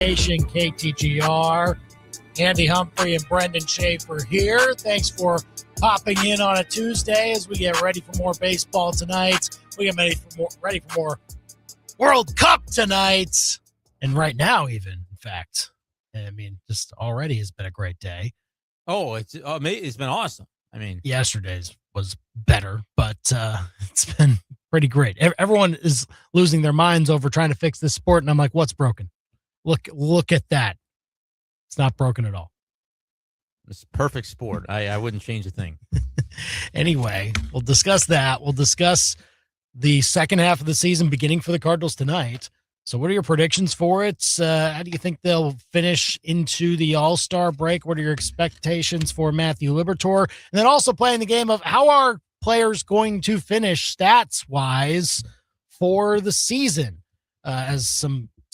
KTGR. Andy Humphrey and Brendan Schaefer here. Thanks for popping in on a Tuesday as we get ready for more baseball tonight. We get ready for more World Cup tonight. And right now, even, in fact. I mean, just already has been a great day. Oh, it's been awesome. I mean, yesterday's was better, but it's been pretty great. Everyone is losing their minds over trying to fix this sport, and I'm like, what's broken? Look at that. It's not broken at all. It's a perfect sport. I wouldn't change a thing. Anyway, we'll discuss that. We'll discuss the second half of the season beginning for the Cardinals tonight. So what are your predictions for it? How do you think they'll finish into the All-Star break? What are your expectations for Matthew Liberatore? And then also playing the game of how are players going to finish stats-wise for the season? As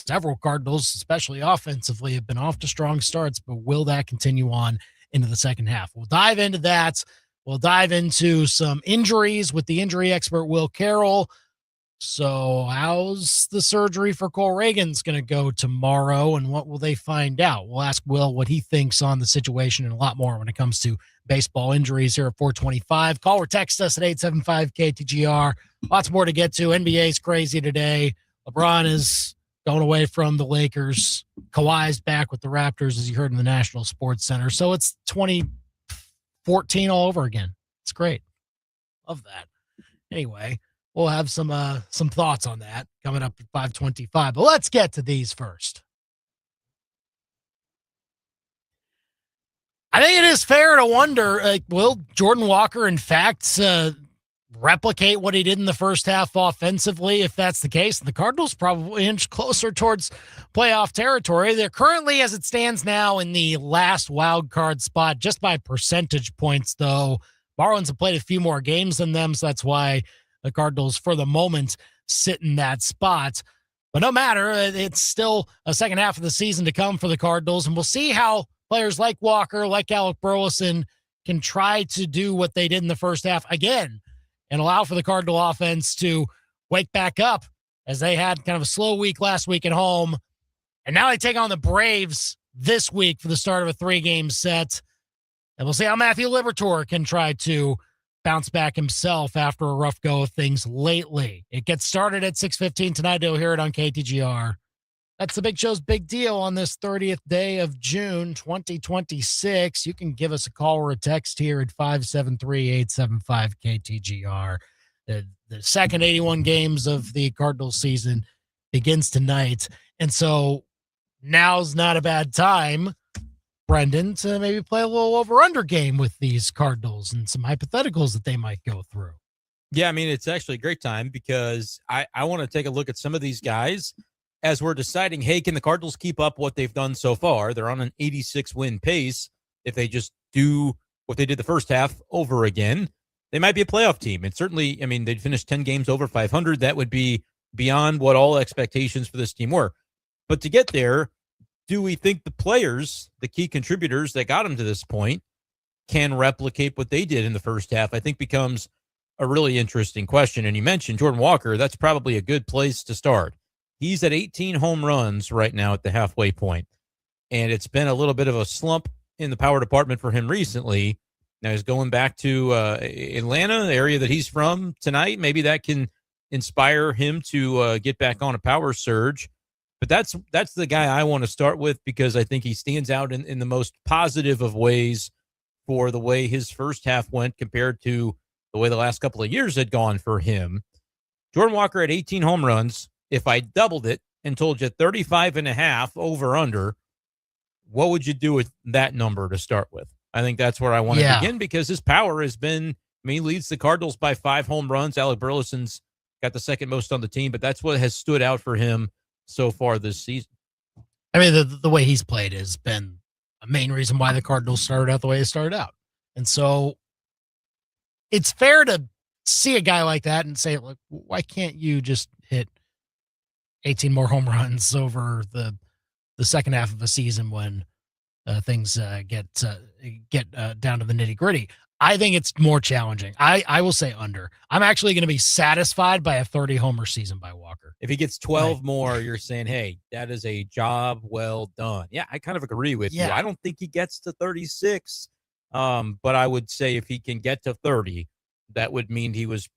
several Cardinals, especially offensively, have been off to strong starts, but will that continue on into the second half? We'll dive into that. We'll dive into some injuries with the injury expert, Will Carroll. So how's the surgery for Cole Reagan's going to go tomorrow, and what will they find out? We'll ask Will what he thinks on the situation and a lot more when it comes to baseball injuries here at 425. Call or text us at 875-KTGR. Lots more to get to. NBA's crazy today. LeBron is going away from the Lakers. Kawhi's back with the Raptors, as you heard in the National Sports Center. So it's 2014 all over again. It's great. Love that. Anyway, we'll have some thoughts on that coming up at 525. But let's get to these first. I think it is fair to wonder, will Jordan Walker, in fact, replicate what he did in the first half offensively? If that's the case, the Cardinals probably inch closer towards playoff territory. They're currently, as it stands now, in the last wild card spot, just by percentage points, though. Marlins have played a few more games than them, so that's why the Cardinals, for the moment, sit in that spot. But no matter, it's still a second half of the season to come for the Cardinals, and we'll see how players like Walker, like Alec Burleson, can try to do what they did in the first half again and allow for the Cardinal offense to wake back up, as they had kind of a slow week last week at home. And now they take on the Braves this week for the start of a 3-game set. And we'll see how Matthew Liberatore can try to bounce back himself after a rough go of things lately. It gets started at 6:15 tonight. You'll hear it on KTGR. That's the Big Show's Big Deal on this 30th day of June, 2026. You can give us a call or a text here at 573-875-KTGR. The second 81 games of the Cardinals season begins tonight. And so now's not a bad time, Brendan, to maybe play a little over-under game with these Cardinals and some hypotheticals that they might go through. Yeah, I mean, it's actually a great time because I want to take a look at some of these guys as we're deciding, hey, can the Cardinals keep up what they've done so far? They're on an 86-win pace. If they just do what they did the first half over again, they might be a playoff team. And certainly, I mean, they'd finish 10 games over 500. That would be beyond what all expectations for this team were. But to get there, do we think the players, the key contributors that got them to this point, can replicate what they did in the first half? I think becomes a really interesting question. And you mentioned Jordan Walker. That's probably a good place to start. He's at 18 home runs right now at the halfway point. And it's been a little bit of a slump in the power department for him recently. Now he's going back to Atlanta, the area that he's from, tonight. Maybe that can inspire him to get back on a power surge. But that's the guy I want to start with because I think he stands out in the most positive of ways for the way his first half went compared to the way the last couple of years had gone for him. Jordan Walker at 18 home runs. If I doubled it and told you 35.5 over under, what would you do with that number to start with? I think that's where I want to begin because his power has been, he leads the Cardinals by 5 home runs. Alec Burleson's got the second most on the team, but that's what has stood out for him so far this season. I mean, the way he's played has been a main reason why the Cardinals started out the way they started out. And so it's fair to see a guy like that and say, look, why can't you just hit 18 more home runs over the second half of a season when things get down to the nitty gritty? I think it's more challenging. I will say under. I'm actually going to be satisfied by a 30 homer season by Walker. If he gets 12 more, you're saying, hey, that is a job well done. Yeah, I kind of agree with you. I don't think he gets to 36, but I would say if he can get to 30, that would mean he was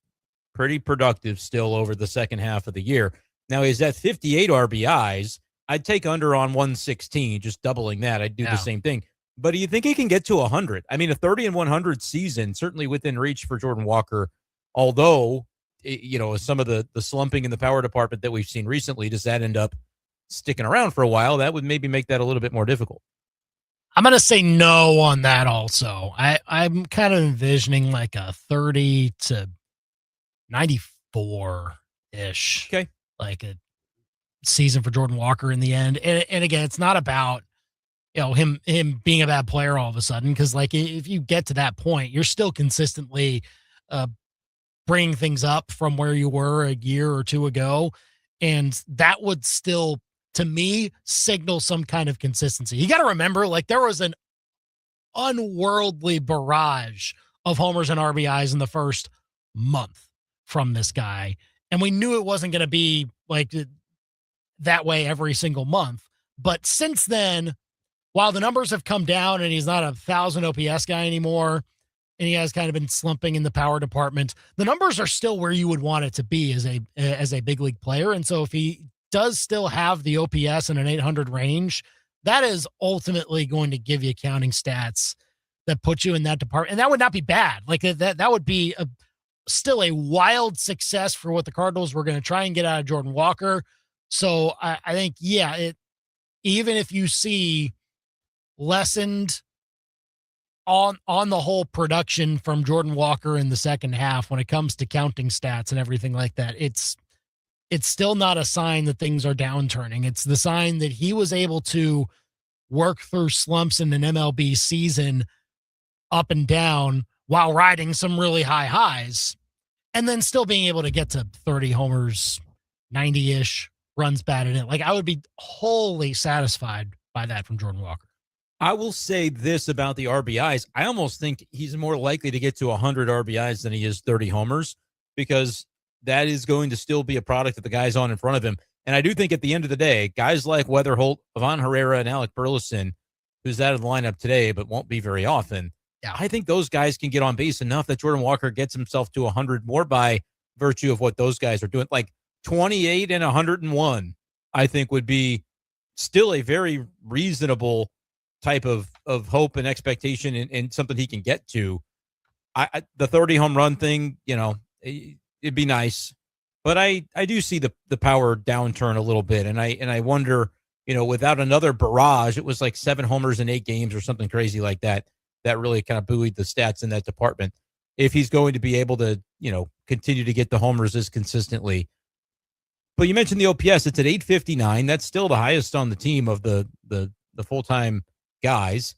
pretty productive still over the second half of the year. Now, is that 58 RBIs? I'd take under on 116, just doubling that. I'd do the same thing. But do you think he can get to 100? I mean, a 30 and 100 season, certainly within reach for Jordan Walker, although, some of the slumping in the power department that we've seen recently, does that end up sticking around for a while? That would maybe make that a little bit more difficult. I'm going to say no on that also. I'm kind of envisioning like a 30 to 94-ish. Okay. Like a season for Jordan Walker in the end. And again, it's not about him being a bad player all of a sudden, because like if you get to that point, you're still consistently bringing things up from where you were a year or two ago, and that would still, to me, signal some kind of consistency. You got to remember, like, there was an unworldly barrage of homers and RBIs in the first month from this guy, and we knew it wasn't going to be like that way every single month. But since then, while the numbers have come down and he's not a 1,000 OPS guy anymore, and he has kind of been slumping in the power department, the numbers are still where you would want it to be as a big league player. And so if he does still have the OPS in an 800 range, that is ultimately going to give you counting stats that put you in that department. And that would not be bad. Like that would be still a wild success for what the Cardinals were going to try and get out of Jordan Walker. So I think, even if you see lessened on the whole production from Jordan Walker in the second half when it comes to counting stats and everything like that, it's still not a sign that things are downturning. It's the sign that he was able to work through slumps in an MLB season up and down while riding some really high highs, and then still being able to get to 30 homers, 90-ish runs batted in. Like, I would be wholly satisfied by that from Jordan Walker. I will say this about the RBIs. I almost think he's more likely to get to 100 RBIs than he is 30 homers, because that is going to still be a product of the guys on in front of him. And I do think at the end of the day, guys like Weatherholt, Ivan Herrera, and Alec Burleson, who's out of the lineup today but won't be very often, I think those guys can get on base enough that Jordan Walker gets himself to 100 more by virtue of what those guys are doing. Like 28 and 101, I think would be still a very reasonable type of hope and expectation and something he can get to. The 30 home run thing, it'd be nice, but I do see the power downturn a little bit. And I wonder, without another barrage, it was like 7 homers in 8 games or something crazy like that really kind of buoyed the stats in that department. If he's going to be able to, continue to get the homers as consistently. But you mentioned the OPS, it's at 859. That's still the highest on the team of the full-time guys.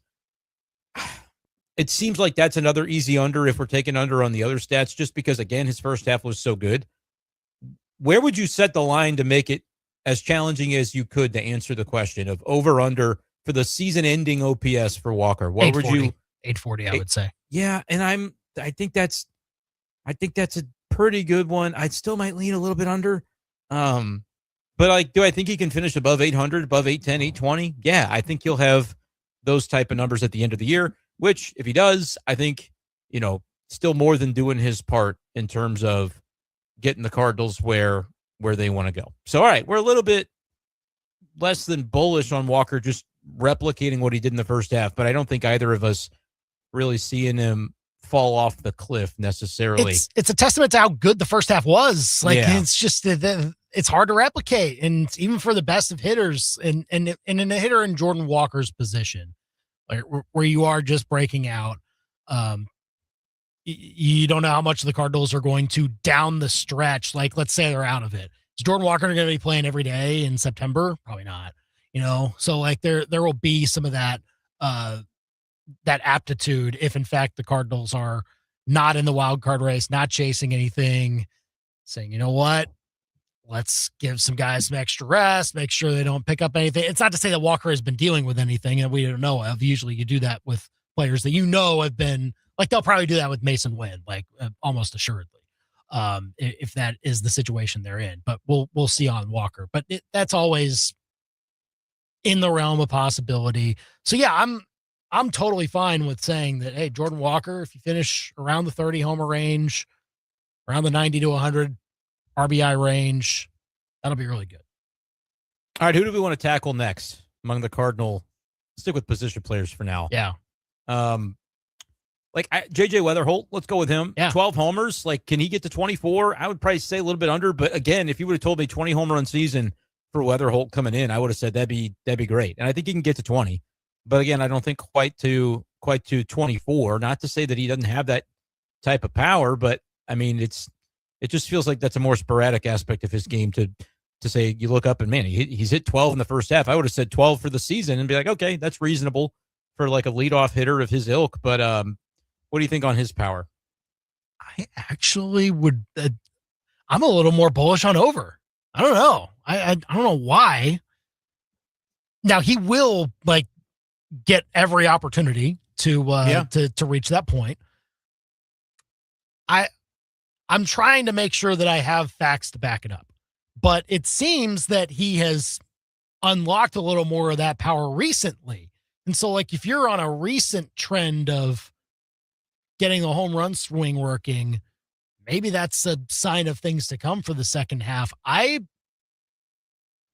It seems like that's another easy under if we're taking under on the other stats, just because, again, his first half was so good. Where would you set the line to make it as challenging as you could to answer the question of over under for the season ending OPS for Walker? What would you? 840, I would say. Yeah. And I think that's a pretty good one. I still might lean a little bit under. But do I think he can finish above 800, above 810, 820? Yeah, I think he'll have those type of numbers at the end of the year, which if he does, I think, still more than doing his part in terms of getting the Cardinals where they want to go. So, all right, we're a little bit less than bullish on Walker just replicating what he did in the first half, but I don't think either of us really seeing him fall off the cliff necessarily. It's a testament to how good the first half was. It's just it's hard to replicate, and even for the best of hitters, and in a hitter in Jordan Walker's position, like where you are just breaking out, you don't know how much the Cardinals are going to down the stretch. Like, let's say they're out of it. Is Jordan Walker going to be playing every day in September? Probably not. So like there will be some of that that aptitude if in fact the Cardinals are not in the wild card race, not chasing anything, saying, you know what, let's give some guys some extra rest, make sure they don't pick up anything. It's not to say that Walker has been dealing with anything and we don't know of. Usually you do that with players that have been Like they'll probably do that with Mason Wynn, like almost assuredly, if that is the situation they're in. But we'll see on Walker. But that's always in the realm of possibility. So yeah, I'm totally fine with saying that. Hey, Jordan Walker, if you finish around the 30 homer range, around the 90 to 100 RBI range, that'll be really good. All right, who do we want to tackle next among the Cardinal? Stick with position players for now. Yeah. JJ Weatherholt, let's go with him. Yeah. 12 homers. Like, can he get to 24? I would probably say a little bit under, but again, if you would have told me 20 home run season for Weatherholt coming in, I would have said that'd be great. And I think he can get to 20. But again, I don't think quite to 24. Not to say that he doesn't have that type of power, but I mean, it just feels like that's a more sporadic aspect of his game to say you look up and man, he's hit 12 in the first half. I would have said 12 for the season and be like, okay, that's reasonable for like a leadoff hitter of his ilk. But what do you think on his power? I actually would. I'm a little more bullish on over. I don't know. I don't know why. Now he will like get every opportunity to reach that point. I'm trying to make sure that I have facts to back it up. But it seems that he has unlocked a little more of that power recently. And so, like, if you're on a recent trend of getting the home run swing working, maybe that's a sign of things to come for the second half. I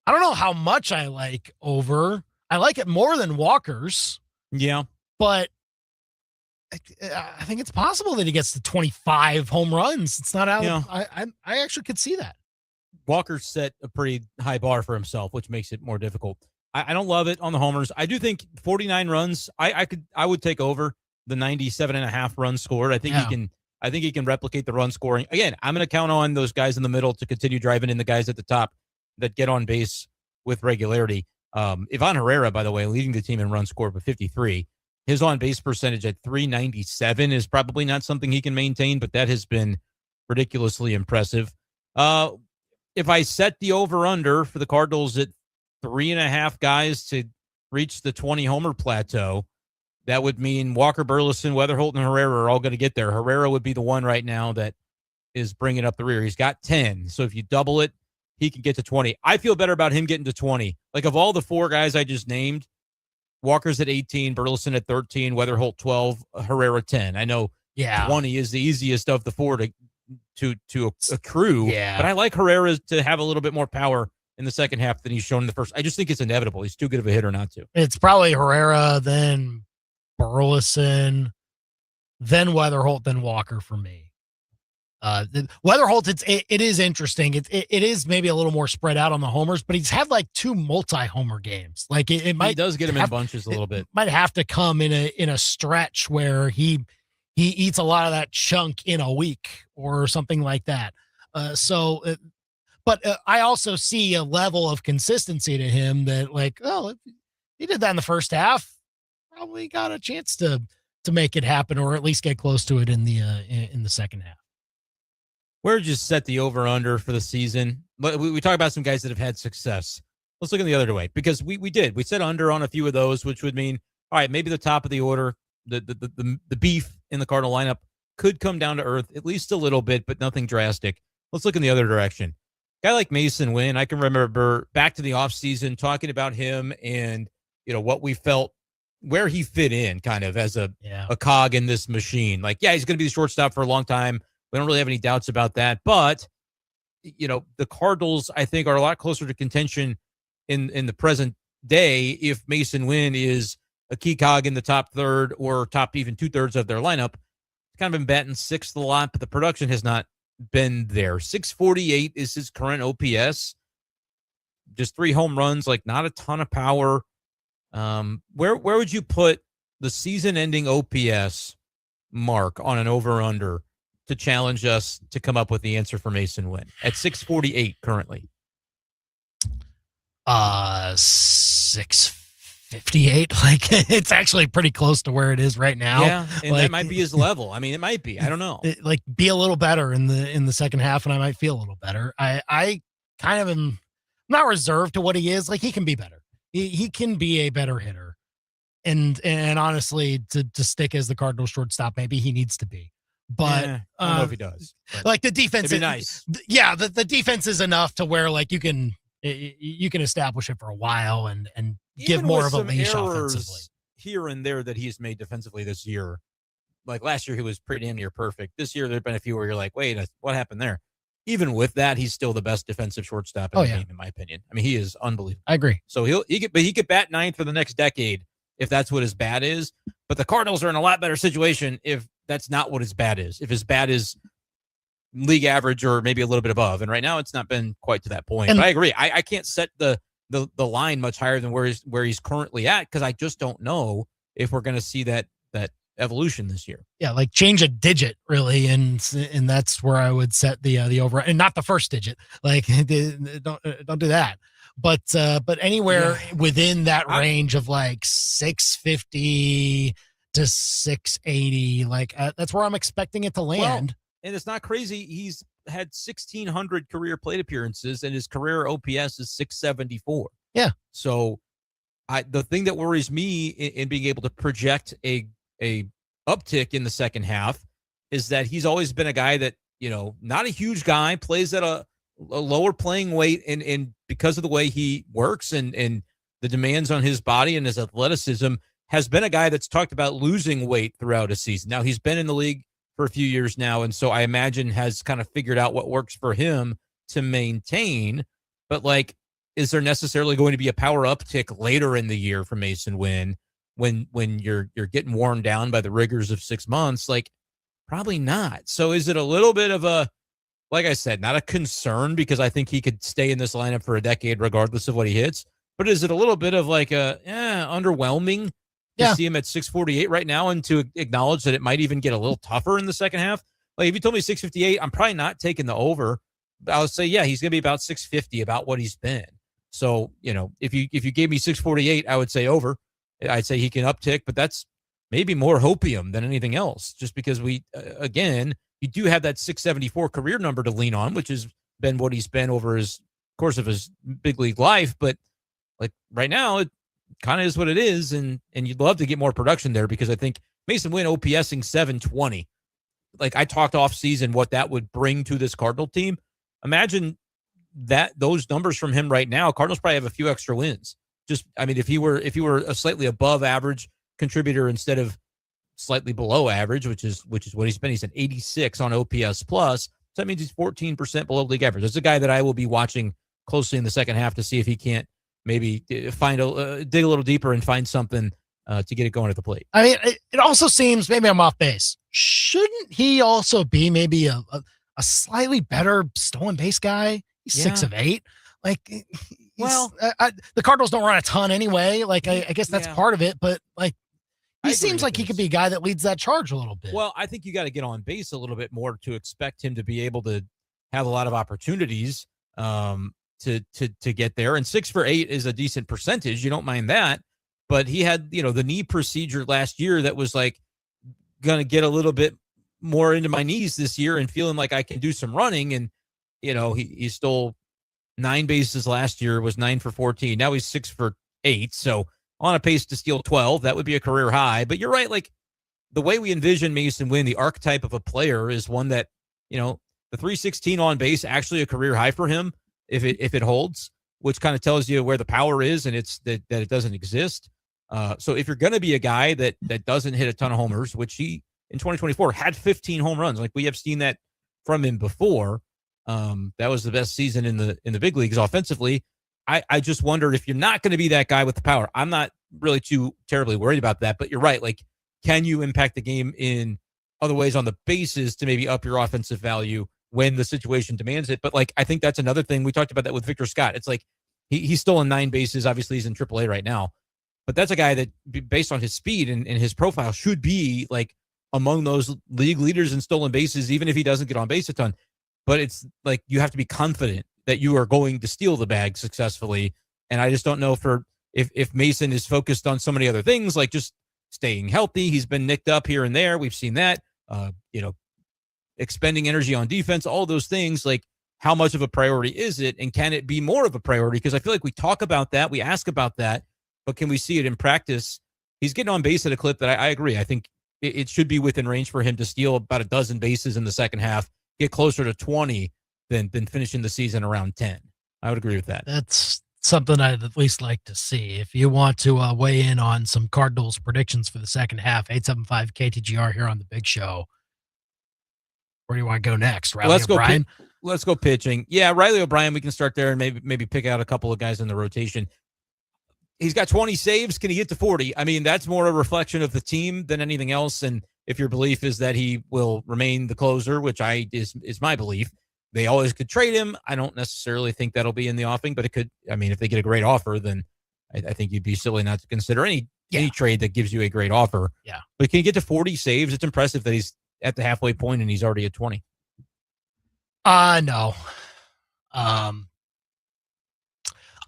don't know how much I like over. I like it more than Walker's. Yeah. But I think it's possible that he gets to 25 home runs. It's not out. Yeah. I actually could see that. Walker set a pretty high bar for himself, which makes it more difficult. I don't love it on the homers. I do think 49 runs. I would take over the 97.5 runs scored. I think he can replicate the run scoring. Again, I'm going to count on those guys in the middle to continue driving in the guys at the top that get on base with regularity. Ivan Herrera, by the way, leading the team in runs scored with 53. His on base percentage at 397 is probably not something he can maintain, but that has been ridiculously impressive. If I set the over-under for the Cardinals at 3.5 guys to reach the 20 homer plateau, that would mean Walker, Burleson, Weatherholt, and Herrera are all going to get there. Herrera would be the one right now that is bringing up the rear. He's got 10. So if you double it, he can get to 20. I feel better about him getting to 20. Like, of all the four guys I just named, Walker's at 18, Burleson at 13, Weatherholt 12, Herrera 10. I know 20 is the easiest of the four to accrue. Yeah. But I like Herrera to have a little bit more power in the second half than he's shown in the first. I just think it's inevitable. He's too good of a hitter not to. It's probably Herrera, then Burleson, then Weatherholt, then Walker for me. Weatherholt, it is interesting. It is maybe a little more spread out on the homers, but he's had like 2 multi-homer games. Like it might, he does get him in bunches a little bit. Might have to come in a stretch where he eats a lot of that chunk in a week or something like that. But I also see a level of consistency to him that, like, oh, he did that in the first half, probably got a chance to make it happen, or at least get close to it in the second half. Where did you set the over-under for the season? We talk about some guys that have had success. Let's look at the other way, because we did. We set under on a few of those, which would mean, all right, maybe the top of the order, the beef in the Cardinal lineup could come down to earth at least a little bit, but nothing drastic. Let's look in the other direction. Guy like Mason Wynn, I can remember back to the offseason talking about him and, what we felt, where he fit in kind of as a cog in this machine. Like, he's going to be the shortstop for a long time. We don't really have any doubts about that. But, the Cardinals, I think, are a lot closer to contention in the present day if Mason Wynn is a key cog in the top third or top even 2/3 of their lineup. It's kind of been batting sixth a lot, but the production has not been there. 648 is his current OPS. Just 3 home runs, like not a ton of power. Where would you put the season-ending OPS mark on an over/under to challenge us to come up with the answer for Mason Wynn at 648 currently? 658. Like, it's actually pretty close to where it is right now. Yeah, and like, that might be his level. I mean, it might be. I don't know. Like, be a little better in the second half, and I might feel a little better. I kind of am not reserved to what he is. Like, he can be better. He can be a better hitter. And honestly, to stick as the Cardinals shortstop, maybe he needs to be. But I don't know if he does. Like the defense, it'd be nice. Yeah, the defense is enough to where like you can establish it for a while and give Even more with of a some leash errors offensively. here and there that he's made defensively this year. Like last year, he was pretty damn near perfect. This year, there've been a few where you're like, wait, what happened there? Even with that, he's still the best defensive shortstop in the game, in my opinion. I mean, he is unbelievable. I agree. So he could bat ninth for the next decade if that's what his bat is. But the Cardinals are in a lot better situation if that's not what his bat is. If his bat is league average or maybe a little bit above, and right now it's not been quite to that point. But I agree. I can't set the line much higher than where he's currently at because I just don't know if we're going to see that evolution this year. Yeah, like change a digit really, and that's where I would set the over, and not the first digit. Like don't do that. But anywhere within that range of like 650 to 680, like that's where I'm expecting it to land. Well, and it's not crazy. He's had 1,600 career plate appearances, and his career OPS is 674. Yeah. So the thing that worries me in being able to project a uptick in the second half is that he's always been a guy that, not a huge guy, plays at a lower playing weight, and because of the way he works and the demands on his body and his athleticism, has been a guy that's talked about losing weight throughout a season. Now, he's been in the league for a few years now, and so I imagine has kind of figured out what works for him to maintain. But, like, is there necessarily going to be a power uptick later in the year for Mason Wynn when you're getting worn down by the rigors of 6 months? Like, probably not. So is it a little bit of a, like I said, not a concern because I think he could stay in this lineup for a decade regardless of what he hits, but is it a little bit of like a underwhelming to see him at 648 right now and to acknowledge that it might even get a little tougher in the second half? Like, if you told me 658, I'm probably not taking the over. But I would say, yeah, he's going to be about 650, about what he's been. So, if you gave me 648, I would say over. I'd say he can uptick, but that's maybe more hopium than anything else, just because again, you do have that 674 career number to lean on, which has been what he's been over his course of his big league life. But like right now, it kind of is what it is. And you'd love to get more production there because I think Mason Wynn OPSing 720. Like, I talked off season what that would bring to this Cardinal team. Imagine those numbers from him right now. Cardinals probably have a few extra wins. If he were a slightly above average contributor instead of slightly below average, which is what he's been. He's an 86 on OPS plus. So that means he's 14% below league average. That's a guy that I will be watching closely in the second half to see if he can't maybe dig a little deeper and find something to get it going at the plate. I mean, it also seems, maybe I'm off base, shouldn't he also be maybe a slightly better stolen base guy? He's 6 of 8. Like, the Cardinals don't run a ton anyway. Like, I guess that's part of it, but like, he seems like he could be a guy that leads that charge a little bit. Well, I think you got to get on base a little bit more to expect him to be able to have a lot of opportunities to get there. And 6 for 8 is a decent percentage. You don't mind that. But he had, the knee procedure last year that was like going to get a little bit more into my knees this year and feeling like I can do some running. And, he stole 9 bases last year, was 9 for 14. Now he's 6 for 8. So on a pace to steal 12, that would be a career high. But you're right. Like, the way we envision Mason Wynn, the archetype of a player, is one that, the 316 on base, actually a career high for him if it holds, which kind of tells you where the power is, and it's that it doesn't exist. So if you're going to be a guy that doesn't hit a ton of homers, which he in 2024 had 15 home runs, like we have seen that from him before. That was the best season in the big leagues offensively. I just wondered if you're not going to be that guy with the power. I'm not really too terribly worried about that, but you're right. Like, can you impact the game in other ways on the bases to maybe up your offensive value when the situation demands it? But like, I think that's another thing. We talked about that with Victor Scott. It's like he's still in 9 bases. Obviously, he's in AAA right now, but that's a guy that, based on his speed and his profile, should be like among those league leaders in stolen bases, even if he doesn't get on base a ton. But it's like, you have to be confident that you are going to steal the bag successfully. And I just don't know if Mason is focused on so many other things, like just staying healthy. He's been nicked up here and there. We've seen that, expending energy on defense, all those things. Like, how much of a priority is it? And can it be more of a priority? Because I feel like we talk about that, we ask about that, but can we see it in practice he's getting on base at a clip that I agree. I think it should be within range for him to steal about a dozen bases in the second half, get closer to 20 than finishing the season around 10. I would agree with that. That's something I'd at least like to see. If you want to weigh in on some Cardinals predictions for the second half, 875 KTGR here on the Big Show. Where do you want to go next? Riley O'Brien? Let's go pitching. Yeah, Riley O'Brien, we can start there and maybe pick out a couple of guys in the rotation. He's got 20 saves. Can he get to 40? I mean, that's more a reflection of the team than anything else. And if your belief is that he will remain the closer, which is my belief, they always could trade him. I don't necessarily think that'll be in the offing, but it could. I mean, if they get a great offer, then I think you'd be silly not to consider any trade that gives you a great offer. Yeah. But can he get to 40 saves? It's impressive that he's at the halfway point and he's already at 20. No.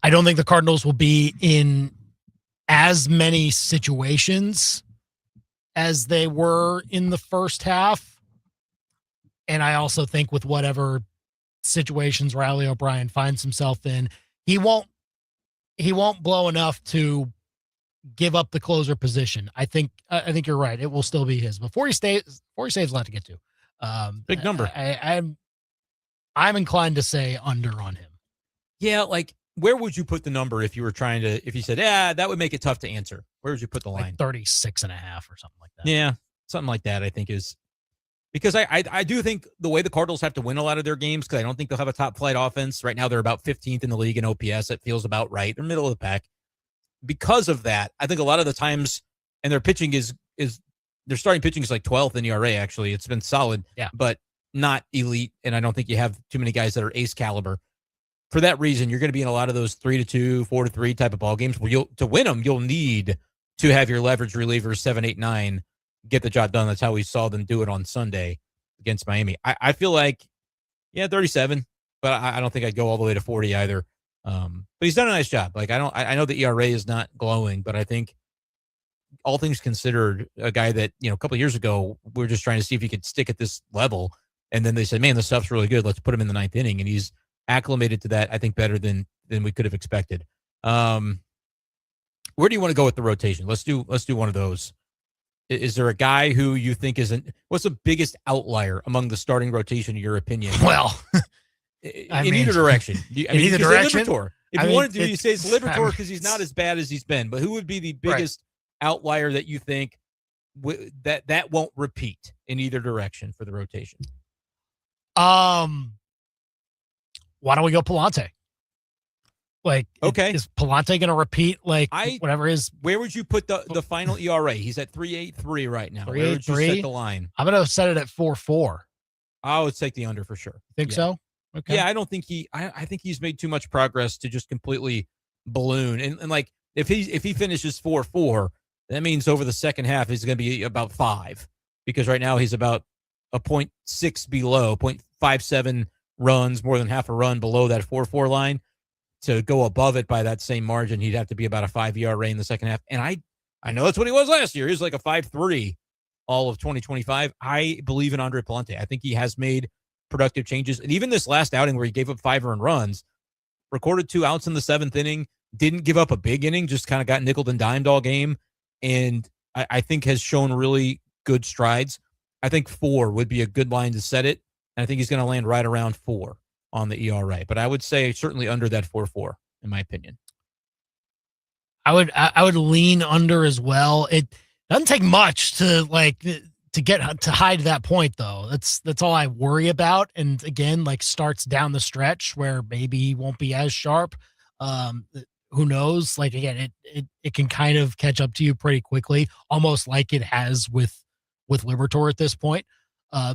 I don't think the Cardinals will be in as many situations as they were in the first half. And I also think with whatever situations Riley O'Brien finds himself in, he won't blow enough to give up the closer position. I think you're right. It will still be his. But 40 saves a lot to get to. Big number. I'm inclined to say under on him. Yeah, like where would you put the number if you said, that would make it tough to answer? Where would you put the line? Like 36 and a half or something like that. Yeah, something like that I think is because I do think the way the Cardinals have to win a lot of their games, because I don't think they'll have a top flight offense. Right now they're about 15th in the league in OPS. It feels about right. They're middle of the pack. Because of that, I think a lot of the times, and their pitching is their starting pitching is like 12th in ERA, actually. It's been solid, but not elite, and I don't think you have too many guys that are ace caliber. For that reason, you're going to be in a lot of those 3-2, 4-3 type of ball games where to win them, you'll need to have your leverage relievers 7, 8, 9 get the job done. That's how we saw them do it on Sunday against Miami. I feel like, 37, but I don't think I'd go all the way to 40 either. But he's done a nice job. Like I know the ERA is not glowing, but I think all things considered, a guy that, a couple of years ago, we were just trying to see if he could stick at this level. And then they said, man, this stuff's really good. Let's put him in the 9th inning. And he's acclimated to that, I think, better than we could have expected. Where do you want to go with the rotation? Let's do one of those. Is there a guy who you think what's the biggest outlier among the starting rotation, in your opinion? Well, in either direction. In either direction? Liberatore. If you wanted to, you say it's Liberatore because he's not as bad as he's been. But who would be the biggest outlier that you think that won't repeat in either direction for the rotation? Why don't we go Palante? Like, okay, is Palante going to repeat whatever his? Where would you put the final ERA? He's at 3.83 right now. 3.83. Where would you set the line? I'm going to set it at 4.4. I would take the under for sure. Think so? Okay. Yeah, I don't think I think he's made too much progress to just completely balloon. And like if he finishes 4.4, that means over the second half he's going to be about 5, because right now he's about a 0.6 below, 0.57 runs, more than half a run below that 4.4 line. To go above it by that same margin, he'd have to be about a 5 ERA in the second half. And I know that's what he was last year. He was like a 5.3 all of 2025. I believe in Andre Palante. I think he has made productive changes. And even this last outing where he gave up 5 earned runs, recorded 2 outs in the 7th inning, didn't give up a big inning, just kind of got nickeled and dimed all game. And I think has shown really good strides. I think 4 would be a good line to set it. And I think he's going to land right around 4 on the ERA, but I would say certainly under that 4.4 in my opinion. I would lean under as well. It doesn't take much to get to hide that point though. That's all I worry about. And again, starts down the stretch where maybe he won't be as sharp. Who knows? Like again, it can kind of catch up to you pretty quickly, almost like it has with Liberatore at this point.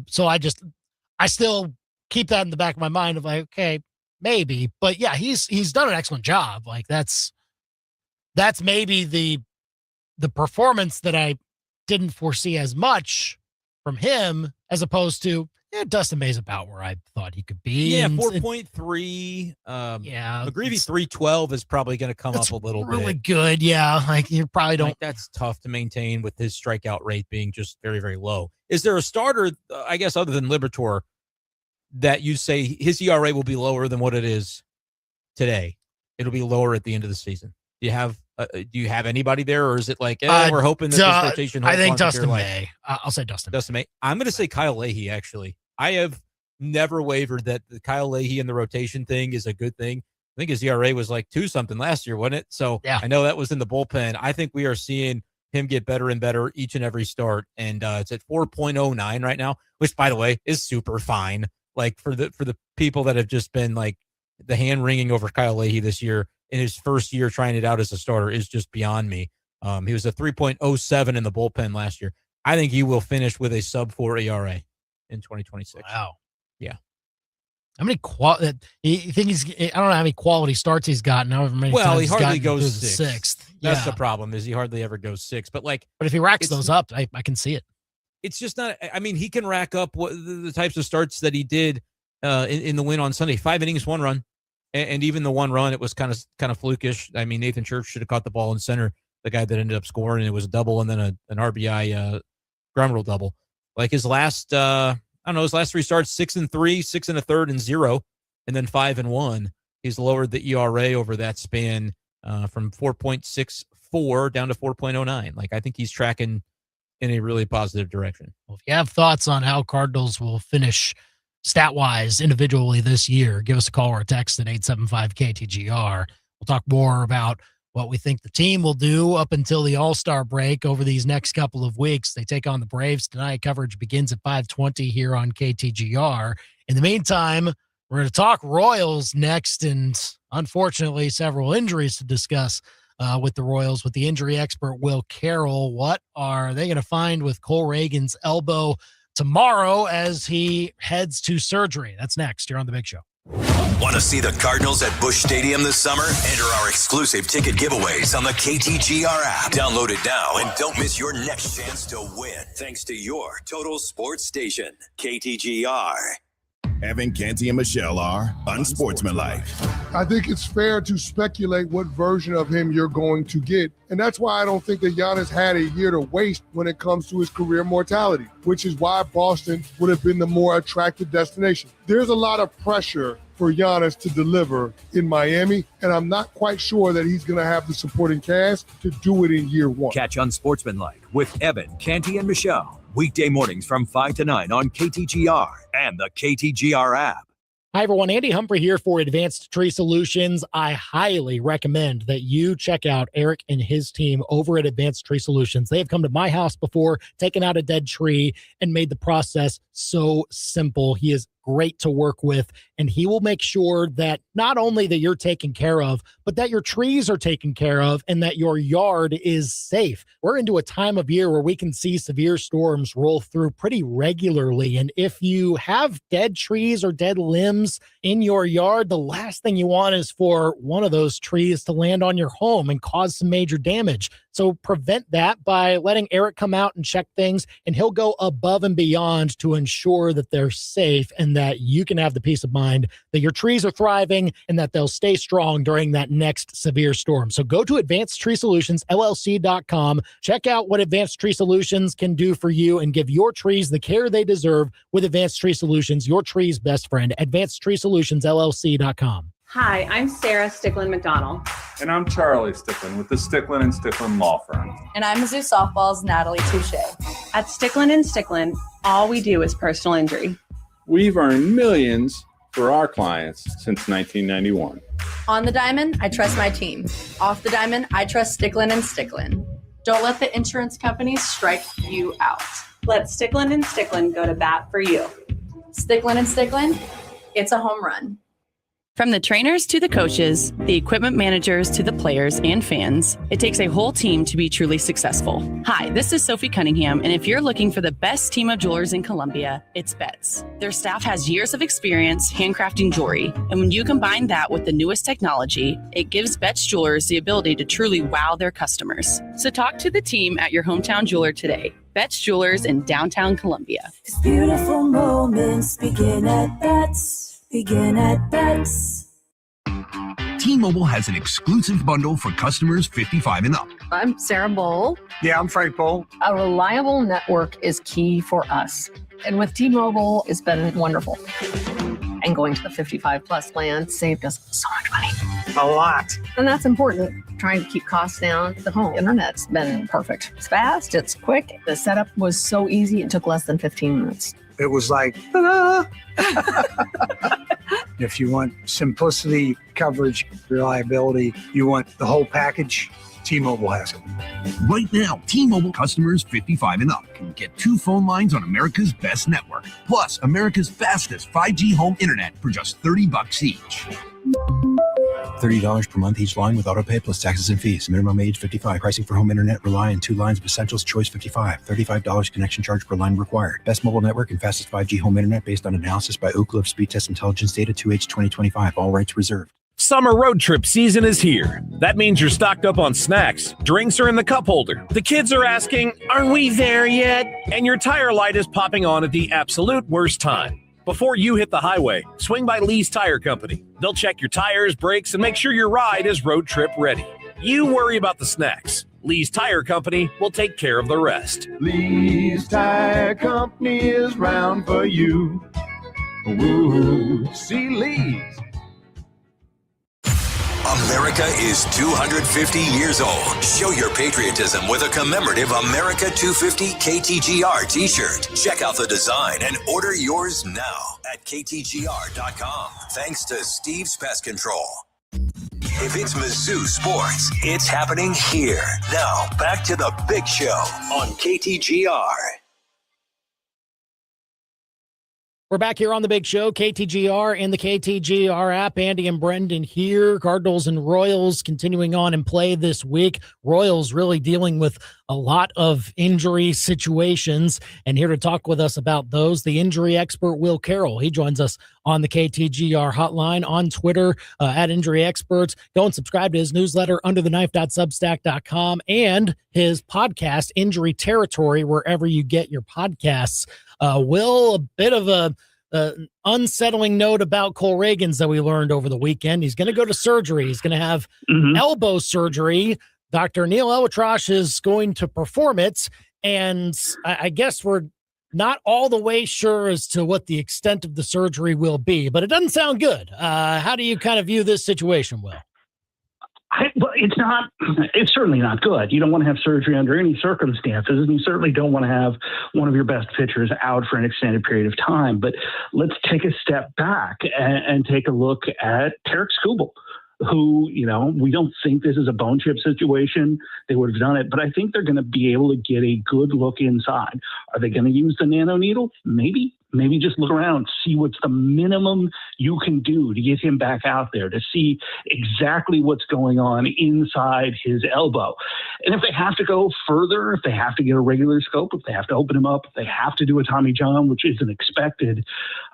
So I still keep that in the back of my mind of okay, maybe, but yeah, he's done an excellent job. Like that's maybe the performance that I didn't foresee as much from him as opposed to Dustin May's about where I thought he could be. Yeah, 4.3. McGreevy 3.12 is probably going to come up a little bit. Really good. Yeah, like you probably don't. That's tough to maintain with his strikeout rate being just very, very low. Is there a starter, I guess, other than Liberatore, that you say his ERA will be lower than what it is today? It'll be lower at the end of the season. Do you have Do you have anybody there, or is it like we're hoping that this rotation holds I think on to Dustin Beer May. I'll say Dustin May. I'm going to say Kyle Leahy, actually. I have never wavered that the Kyle Leahy in the rotation thing is a good thing. I think his ERA was like 2-something last year, wasn't it? So yeah. I know that was in the bullpen. I think we are seeing him get better and better each and every start. And it's at 4.09 right now, which, by the way, is super fine. Like for the people that have just been like the hand wringing over Kyle Leahy this year in his first year trying it out as a starter is just beyond me. He was a 3.07 in the bullpen last year. I think he will finish with a sub-4 ERA in 2026. Wow. Yeah. How many you think I don't know how many quality starts he's gotten. Well, he hardly goes sixth. That's the problem, is he hardly ever goes sixth. But if he racks those up, I can see it. It's just not. I mean, he can rack up the types of starts that he did in the win on Sunday. 5 innings, 1 run, and even the 1 run, it was kind of flukish. I mean, Nathan Church should have caught the ball in center, the guy that ended up scoring, and it was a double and then an RBI ground rule double. Like his last. His last 3 starts, 6 and 3, 6 and a third, and 0, and then 5 and 1. He's lowered the ERA over that span from 4.64 down to 4.09. Like, I think he's tracking in a really positive direction. Well, if you have thoughts on how Cardinals will finish stat-wise individually this year, give us a call or a text at 875-KTGR. We'll talk more about what we think the team will do up until the All-Star break over these next couple of weeks. They take on the Braves tonight. Coverage begins at 5:20 here on KTGR. In the meantime, we're going to talk Royals next, and unfortunately, several injuries to discuss with the Royals with the injury expert Will Carroll. What are they going to find with Cole Reagan's elbow tomorrow as he heads to surgery? That's next here on The Big Show. Want to see the Cardinals at Busch Stadium this summer? Enter our exclusive ticket giveaways on the KTGR app. Download it now and don't miss your next chance to win. Thanks to your Total Sports Station, KTGR. Evan, Canty, and Michelle are unsportsmanlike. I think it's fair to speculate what version of him you're going to get. And that's why I don't think that Giannis had a year to waste when it comes to his career mortality, which is why Boston would have been the more attractive destination. There's a lot of pressure for Giannis to deliver in Miami, and I'm not quite sure that he's going to have the supporting cast to do it in year 1. Catch Unsportsmanlike with Evan, Canty, and Michelle. Weekday mornings from 5 to 9 on KTGR and the KTGR app. Hi, everyone. Andy Humphrey here for Advanced Tree Solutions. I highly recommend that you check out Eric and his team over at Advanced Tree Solutions. They have come to my house before, taken out a dead tree, and made the process so simple. He is great to work with, and he will make sure that not only that you're taken care of, but that your trees are taken care of and that your yard is safe. We're into a time of year where we can see severe storms roll through pretty regularly, and if you have dead trees or dead limbs in your yard, the last thing you want is for one of those trees to land on your home and cause some major damage. So prevent that by letting Eric come out and check things, and he'll go above and beyond to ensure that they're safe and that you can have the peace of mind that your trees are thriving and that they'll stay strong during that next severe storm. So go to AdvancedTreeSolutionsLLC.com. Check out what Advanced Tree Solutions can do for you and give your trees the care they deserve with Advanced Tree Solutions, your tree's best friend. AdvancedTreeSolutionsLLC.com. Hi, I'm Sarah Sticklin McDonald. And I'm Charlie Sticklin with the Sticklin and Sticklin Law Firm. And I'm Mizzou Softball's Natalie Touche. At Sticklin and Sticklin, all we do is personal injury. We've earned millions for our clients since 1991. On the diamond, I trust my team. Off the diamond, I trust Sticklin and Sticklin. Don't let the insurance companies strike you out. Let Sticklin and Sticklin go to bat for you. Sticklin and Sticklin, it's a home run. From the trainers to the coaches, the equipment managers to the players and fans, it takes a whole team to be truly successful. Hi, this is Sophie Cunningham, and if you're looking for the best team of jewelers in Columbia, it's Betts. Their staff has years of experience handcrafting jewelry, and when you combine that with the newest technology, it gives Betts Jewelers the ability to truly wow their customers. So talk to the team at your hometown jeweler today. Betts Jewelers in downtown Columbia. These beautiful moments begin at Betts. Begin at Betts. T-Mobile has an exclusive bundle for customers 55 and up. I'm Sarah Bowl. Yeah, I'm Frank Bowl. A reliable network is key for us. And with T-Mobile, it's been wonderful. And going to the 55 plus plan saved us so much money. a lot. And that's important, trying to keep costs down. The home internet's been perfect. It's fast, it's quick. The setup was so easy, it took less than 15 minutes. It was like, ta-da! If you want simplicity, coverage, reliability, you want the whole package, T-Mobile has it. Right now, T-Mobile customers 55 and up can get 2 phone lines on America's best network, plus America's fastest 5G home internet for just $30 each. $30 per month each line with autopay plus taxes and fees. Minimum age 55. Pricing for home internet rely on 2 lines of Essentials Choice 55. $35 connection charge per line required. Best mobile network and fastest 5G home internet based on analysis by Ookla of Speed Test Intelligence Data 2H 2025. All rights reserved. Summer road trip season is here. That means you're stocked up on snacks. Drinks are in the cup holder. The kids are asking, "Are we there yet?" And your tire light is popping on at the absolute worst time. Before you hit the highway, swing by Lee's Tire Company. They'll check your tires, brakes, and make sure your ride is road trip ready. You worry about the snacks. Lee's Tire Company will take care of the rest. Lee's Tire Company is round for you. Ooh, see Lee's. America is 250 years old. Show your patriotism with a commemorative America 250 KTGR t-shirt. Check out the design and order yours now at ktgr.com. Thanks to Steve's Pest Control. If it's Mizzou sports, it's happening here. Now, back to the big show on KTGR. We're back here on the big show, KTGR and the KTGR app. Andy and Brendan here. Cardinals and Royals continuing on in play this week. Royals really dealing with a lot of injury situations. And here to talk with us about those, the injury expert, Will Carroll. He joins us on the KTGR hotline, on Twitter, at Injury Experts. Go and subscribe to his newsletter, undertheknife.substack.com, and his podcast, Injury Territory, wherever you get your podcasts. Will, a bit of a unsettling note about Cole Reagans that we learned over the weekend. He's going to go to surgery. He's going to have elbow surgery. Dr. Neil Elitrosh is going to perform it, and I guess we're not all the way sure as to what the extent of the surgery will be, but it doesn't sound good. How do you kind of view this situation, Will? Well, it's certainly not good. You don't want to have surgery under any circumstances, and you certainly don't want to have one of your best pitchers out for an extended period of time. But let's take a step back and take a look at Tarek Skubal, who, we don't think this is a bone chip situation. They would have done it, but I think they're going to be able to get a good look inside. Are they going to use the nano needle? Maybe just look around, see what's the minimum you can do to get him back out there, to see exactly what's going on inside his elbow. And if they have to go further, if they have to get a regular scope, if they have to open him up, if they have to do a Tommy John, which isn't expected,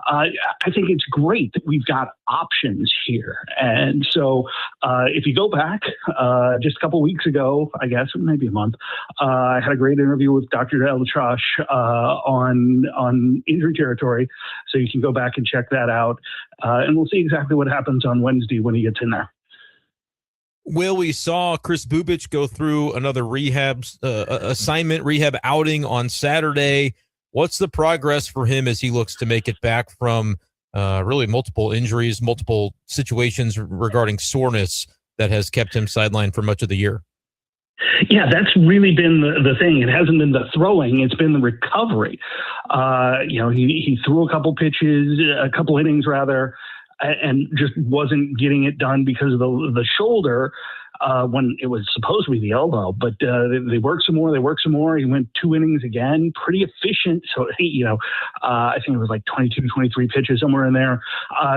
I think it's great that we've got options here. And so if you go back just a couple of weeks ago, I guess, maybe a month, I had a great interview with Dr. Elitrosh on injury territory. So you can go back and check that out. And we'll see exactly what happens on Wednesday when he gets in there. Will, we saw Chris Bubich go through another rehab outing on Saturday. What's the progress for him as he looks to make it back from really multiple injuries, multiple situations regarding soreness that has kept him sidelined for much of the year? Yeah, that's really been the thing. It hasn't been the throwing; it's been the recovery. He threw a couple innings rather, and just wasn't getting it done because of the shoulder when it was supposed to be the elbow. But they worked some more. He went 2 innings again, pretty efficient. So I think it was like 22, 23 pitches somewhere in there.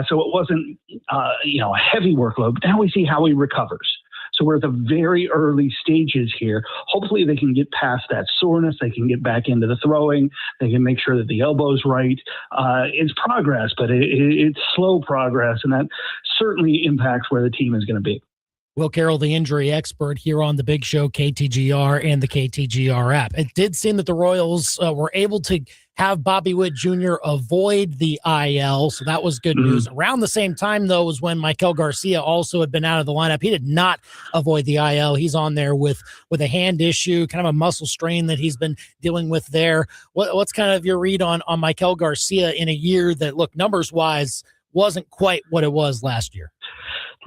So it wasn't a heavy workload. But now we see how he recovers. So we're at the very early stages here. Hopefully they can get past that soreness. They can get back into the throwing. They can make sure that the elbow's right. It's progress, but it's slow progress, and that certainly impacts where the team is going to be. Will Carroll, the injury expert here on the big show, KTGR and the KTGR app. It did seem that the Royals were able to have Bobby Witt Jr. avoid the IL, so that was good news. Around the same time, though, was when Michael Garcia also had been out of the lineup. He did not avoid the IL. He's on there with a hand issue, kind of a muscle strain that he's been dealing with there. What's kind of your read on Michael Garcia in a year that, look, numbers-wise, wasn't quite what it was last year?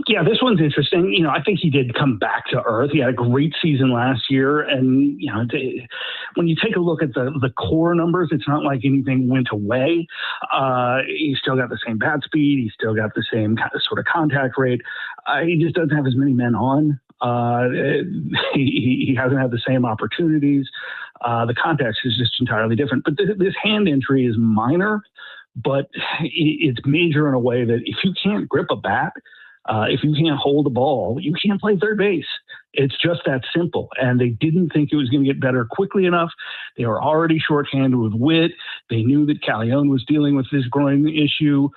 Yeah, this one's interesting. I think he did come back to earth. He had a great season last year. And, when you take a look at the core numbers, it's not like anything went away. He's still got the same bat speed. He's still got the same sort of contact rate. He just doesn't have as many men on. He hasn't had the same opportunities. The context is just entirely different. But this hand injury is minor, but it's major in a way that if you can't grip a bat, if you can't hold the ball, you can't play third base. It's just that simple. And they didn't think it was going to get better quickly enough. They were already shorthanded with Witt. They knew that Callion was dealing with this groin issue.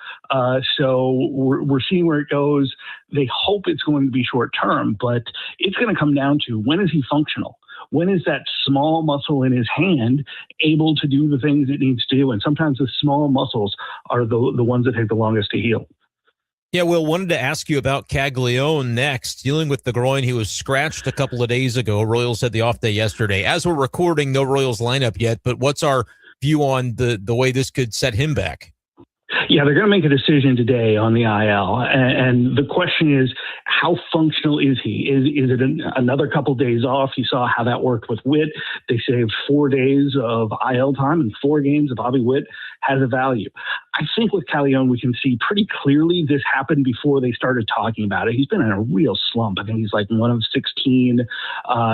So we're seeing where it goes. They hope it's going to be short term, but it's going to come down to when is he functional? When is that small muscle in his hand able to do the things it needs to do? And sometimes the small muscles are the ones that take the longest to heal. Yeah, Will, wanted to ask you about Caglione next. Dealing with the groin, he was scratched a couple of days ago. Royals had the off day yesterday. As we're recording, no Royals lineup yet, but what's our view on the way this could set him back? Yeah, they're going to make a decision today on the IL. And the question is, how functional is he? Is it another couple days off? You saw how that worked with Witt. They saved 4 days of IL time and 4 games of Bobby Witt has a value. I think with Callion, we can see pretty clearly this happened before they started talking about it. He's been in a real slump. I think he's like 1 of 16,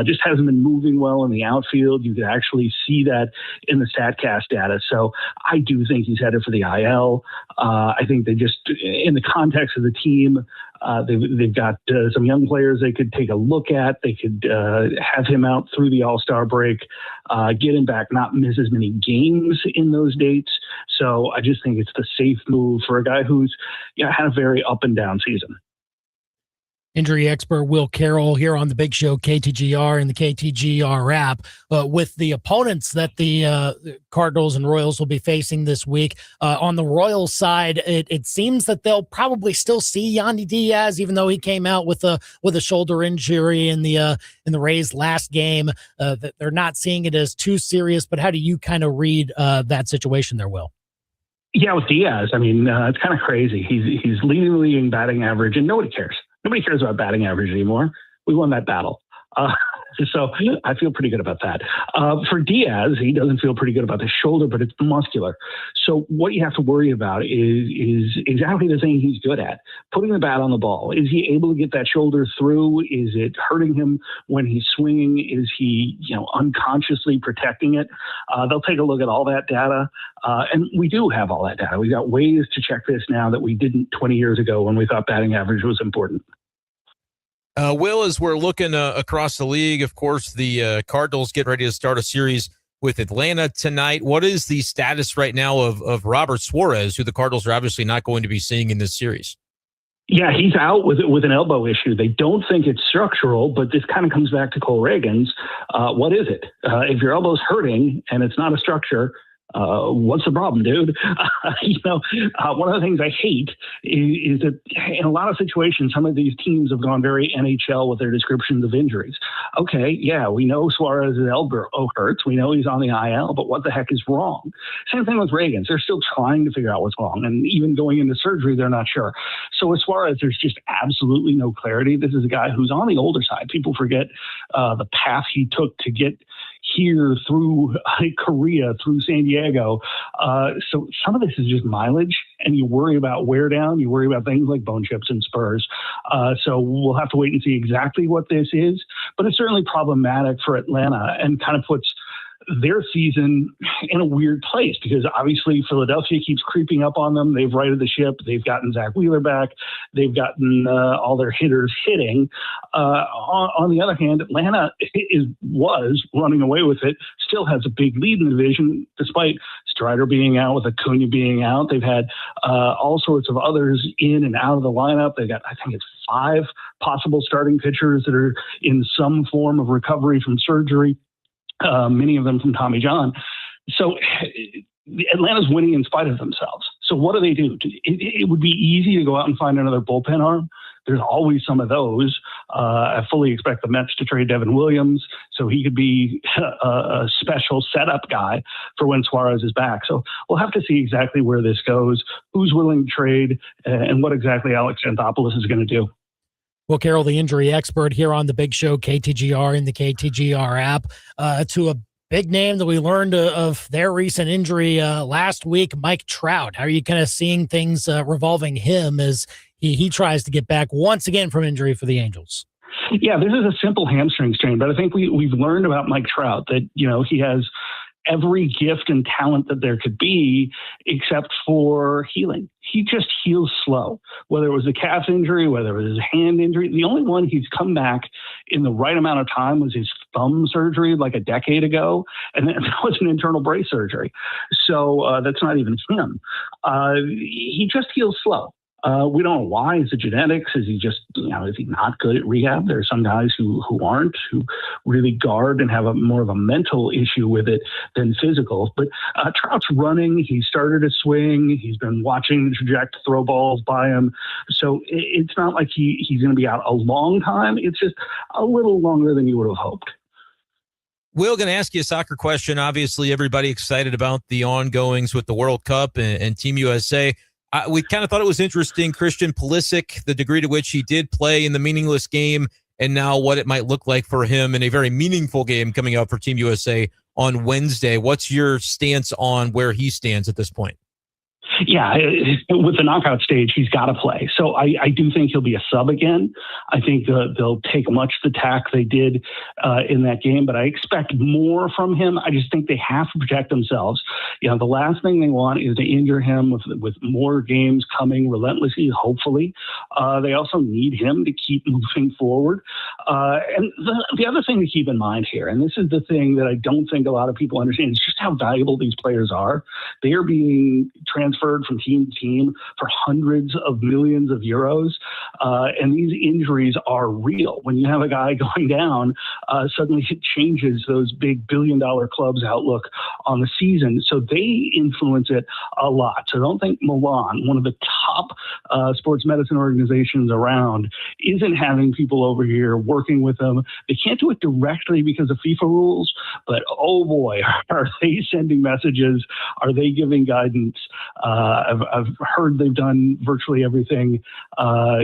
just hasn't been moving well in the outfield. You could actually see that in the StatCast data. So I do think he's headed for the IL. I think they just, in the context of the team, they've got some young players they could take a look at. They could have him out through the All-Star break, get him back, not miss as many games in those dates. So I just think it's the safe move for a guy who's had a very up and down season. Injury expert Will Carroll here on the Big Show, KTGR and the KTGR app. With the opponents that the Cardinals and Royals will be facing this week, on the Royals side, it seems that they'll probably still see Yandy Diaz, even though he came out with a shoulder injury in the Rays last game. That they're not seeing it as too serious. But how do you kind of read that situation there, Will? Yeah, with Diaz, I mean, it's kind of crazy. He's leading the league in batting average, and nobody cares. Nobody cares about batting average anymore. We won that battle. So I feel pretty good about that. For Diaz, he doesn't feel pretty good about the shoulder, but it's muscular. So what you have to worry about is exactly the thing he's good at, putting the bat on the ball. Is he able to get that shoulder through? Is it hurting him when he's swinging? Is he, unconsciously protecting it? They'll take a look at all that data. And we do have all that data. We've got ways to check this now that we didn't 20 years ago when we thought batting average was important. Will, as we're looking across the league, of course, the Cardinals get ready to start a series with Atlanta tonight. What is the status right now of Robert Suarez, who the Cardinals are obviously not going to be seeing in this series? Yeah, he's out with an elbow issue. They don't think it's structural, but this kind of comes back to Cole Reagan's. What is it? If your elbow's hurting and it's not a structure, what's the problem, dude? One of the things I hate is that in a lot of situations, some of these teams have gone very NHL with their descriptions of injuries. Okay, yeah, we know Suarez's elbow hurts. We know he's on the IL, but what the heck is wrong? Same thing with Reagan's. They're still trying to figure out what's wrong. And even going into surgery, they're not sure. So with Suarez, there's just absolutely no clarity. This is a guy who's on the older side. People forget the path he took to get here through Korea, through San Diego. So some of this is just mileage, and you worry about wear down. You worry about things like bone chips and spurs. So we'll have to wait and see exactly what this is. But it's certainly problematic for Atlanta and kind of puts their season in a weird place because obviously Philadelphia keeps creeping up on them. They've righted the ship. They've gotten Zach Wheeler back. They've gotten all their hitters hitting. On the other hand, Atlanta was running away with it, still has a big lead in the division, despite Strider being out, with Acuna being out. They've had all sorts of others in and out of the lineup. They've got, I think it's 5 possible starting pitchers that are in some form of recovery from surgery. Many of them from Tommy John. So Atlanta's winning in spite of themselves. So what do they do? It would be easy to go out and find another bullpen arm. There's always some of those. I fully expect the Mets to trade Devin Williams, so he could be a special setup guy for when Suarez is back. So we'll have to see exactly where this goes, who's willing to trade, and what exactly Alex Anthopoulos is going to do. Will Carroll, the injury expert here on the Big Show, KTGR, in the KTGR app, to a big name that we learned of their recent injury last week, Mike Trout. How are you kind of seeing things revolving him as he tries to get back once again from injury for the Angels? Yeah, this is a simple hamstring strain, but I think we've learned about Mike Trout that, he has every gift and talent that there could be except for healing. He just heals slow, whether it was a calf injury, whether it was a hand injury. The only one he's come back in the right amount of time was his thumb surgery like a decade ago, and that was an internal brace surgery. So that's not even him. He just heals slow. We don't know why. Is it genetics? Is he just, is he not good at rehab? There are some guys who aren't, who really guard and have more of a mental issue with it than physical. But Trout's running. He started to swing. He's been watching the trajectory throw balls by him. So it's not like he's going to be out a long time. It's just a little longer than you would have hoped. Will, going to ask you a soccer question. Obviously, everybody excited about the ongoings with the World Cup and Team USA. We kind of thought it was interesting, Christian Pulisic, the degree to which he did play in the meaningless game, and now what it might look like for him in a very meaningful game coming up for Team USA on Wednesday. What's your stance on where he stands at this point? Yeah, with the knockout stage, he's got to play. So I do think he'll be a sub again. I think they'll take much the tack they did in that game, but I expect more from him. I just think they have to protect themselves. The last thing they want is to injure him with more games coming relentlessly, hopefully. They also need him to keep moving forward. And the other thing to keep in mind here, and this is the thing that I don't think a lot of people understand, is just how valuable these players are. They are being transferred from team to team for hundreds of millions of euros. And these injuries are real. When you have a guy going down, suddenly it changes those big billion-dollar clubs' outlook on the season. So they influence it a lot. So don't think Milan, one of the top sports medicine organizations around, isn't having people over here working with them. They can't do it directly because of FIFA rules, but oh boy, are they sending messages? Are they giving guidance? I've heard they've done virtually everything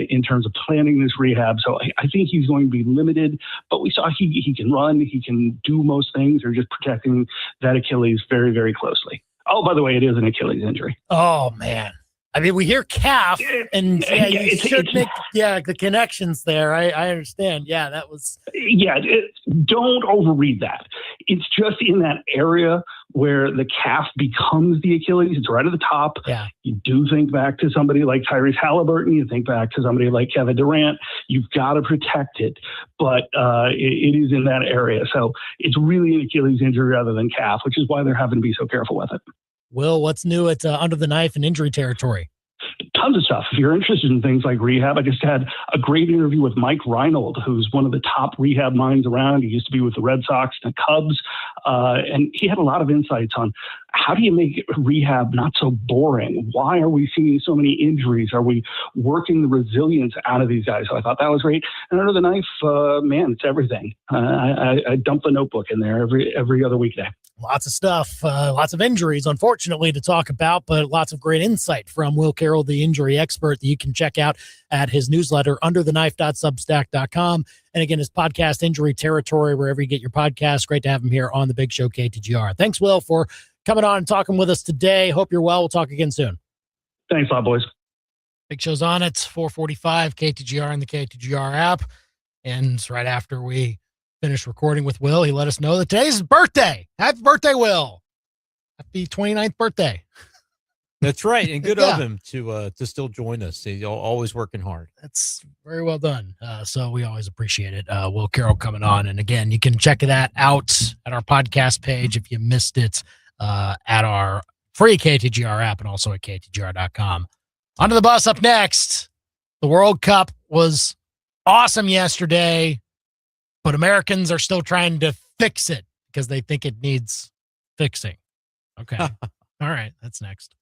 in terms of planning this rehab. So I think he's going to be limited, but we saw he can run, he can do most things. They're just protecting that Achilles very, very closely. Oh, by the way, it is an Achilles injury. Oh, man. I mean, we hear calf, and you should make the connections there. I understand. Yeah, that was. Yeah, don't overread that. It's just in that area where the calf becomes the Achilles. It's right at the top. Yeah. You do think back to somebody like Tyrese Halliburton. You think back to somebody like Kevin Durant. You've got to protect it, but it is in that area. So it's really an Achilles injury rather than calf, which is why they're having to be so careful with it. Will, what's new at Under the Knife and injury territory? Tons of stuff. If you're interested in things like rehab, I just had a great interview with Mike Reinold, who's one of the top rehab minds around. He used to be with the Red Sox and the Cubs. And he had a lot of insights on how do you make rehab not so boring? Why are we seeing so many injuries? Are we working the resilience out of these guys? So I thought that was great. And Under the Knife, man, it's everything. I dump the notebook in there every other weekday. Lots of stuff, lots of injuries, unfortunately, to talk about, but lots of great insight from Will Carroll, the injury expert, that you can check out at his newsletter, undertheknife.substack.com. And again, his podcast, Injury Territory, wherever you get your podcasts. Great to have him here on the Big Show, KTGR. Thanks, Will, for coming on and talking with us today. Hope you're well. We'll talk again soon. Thanks a lot, boys. Big Show's on at 4:45, KTGR and the KTGR app. And right after we finished recording with Will, he let us know that today's his birthday. Happy birthday, Will. Happy 29th birthday. That's right. And good of him to still join us. He's always working hard. That's very well done. So we always appreciate it. Will Carroll coming on. And again, you can check that out at our podcast page if you missed it at our free KTGR app and also at KTGR.com. Onto the bus up next. The World Cup was awesome yesterday, but Americans are still trying to fix it because they think it needs fixing. Okay. All right. That's next.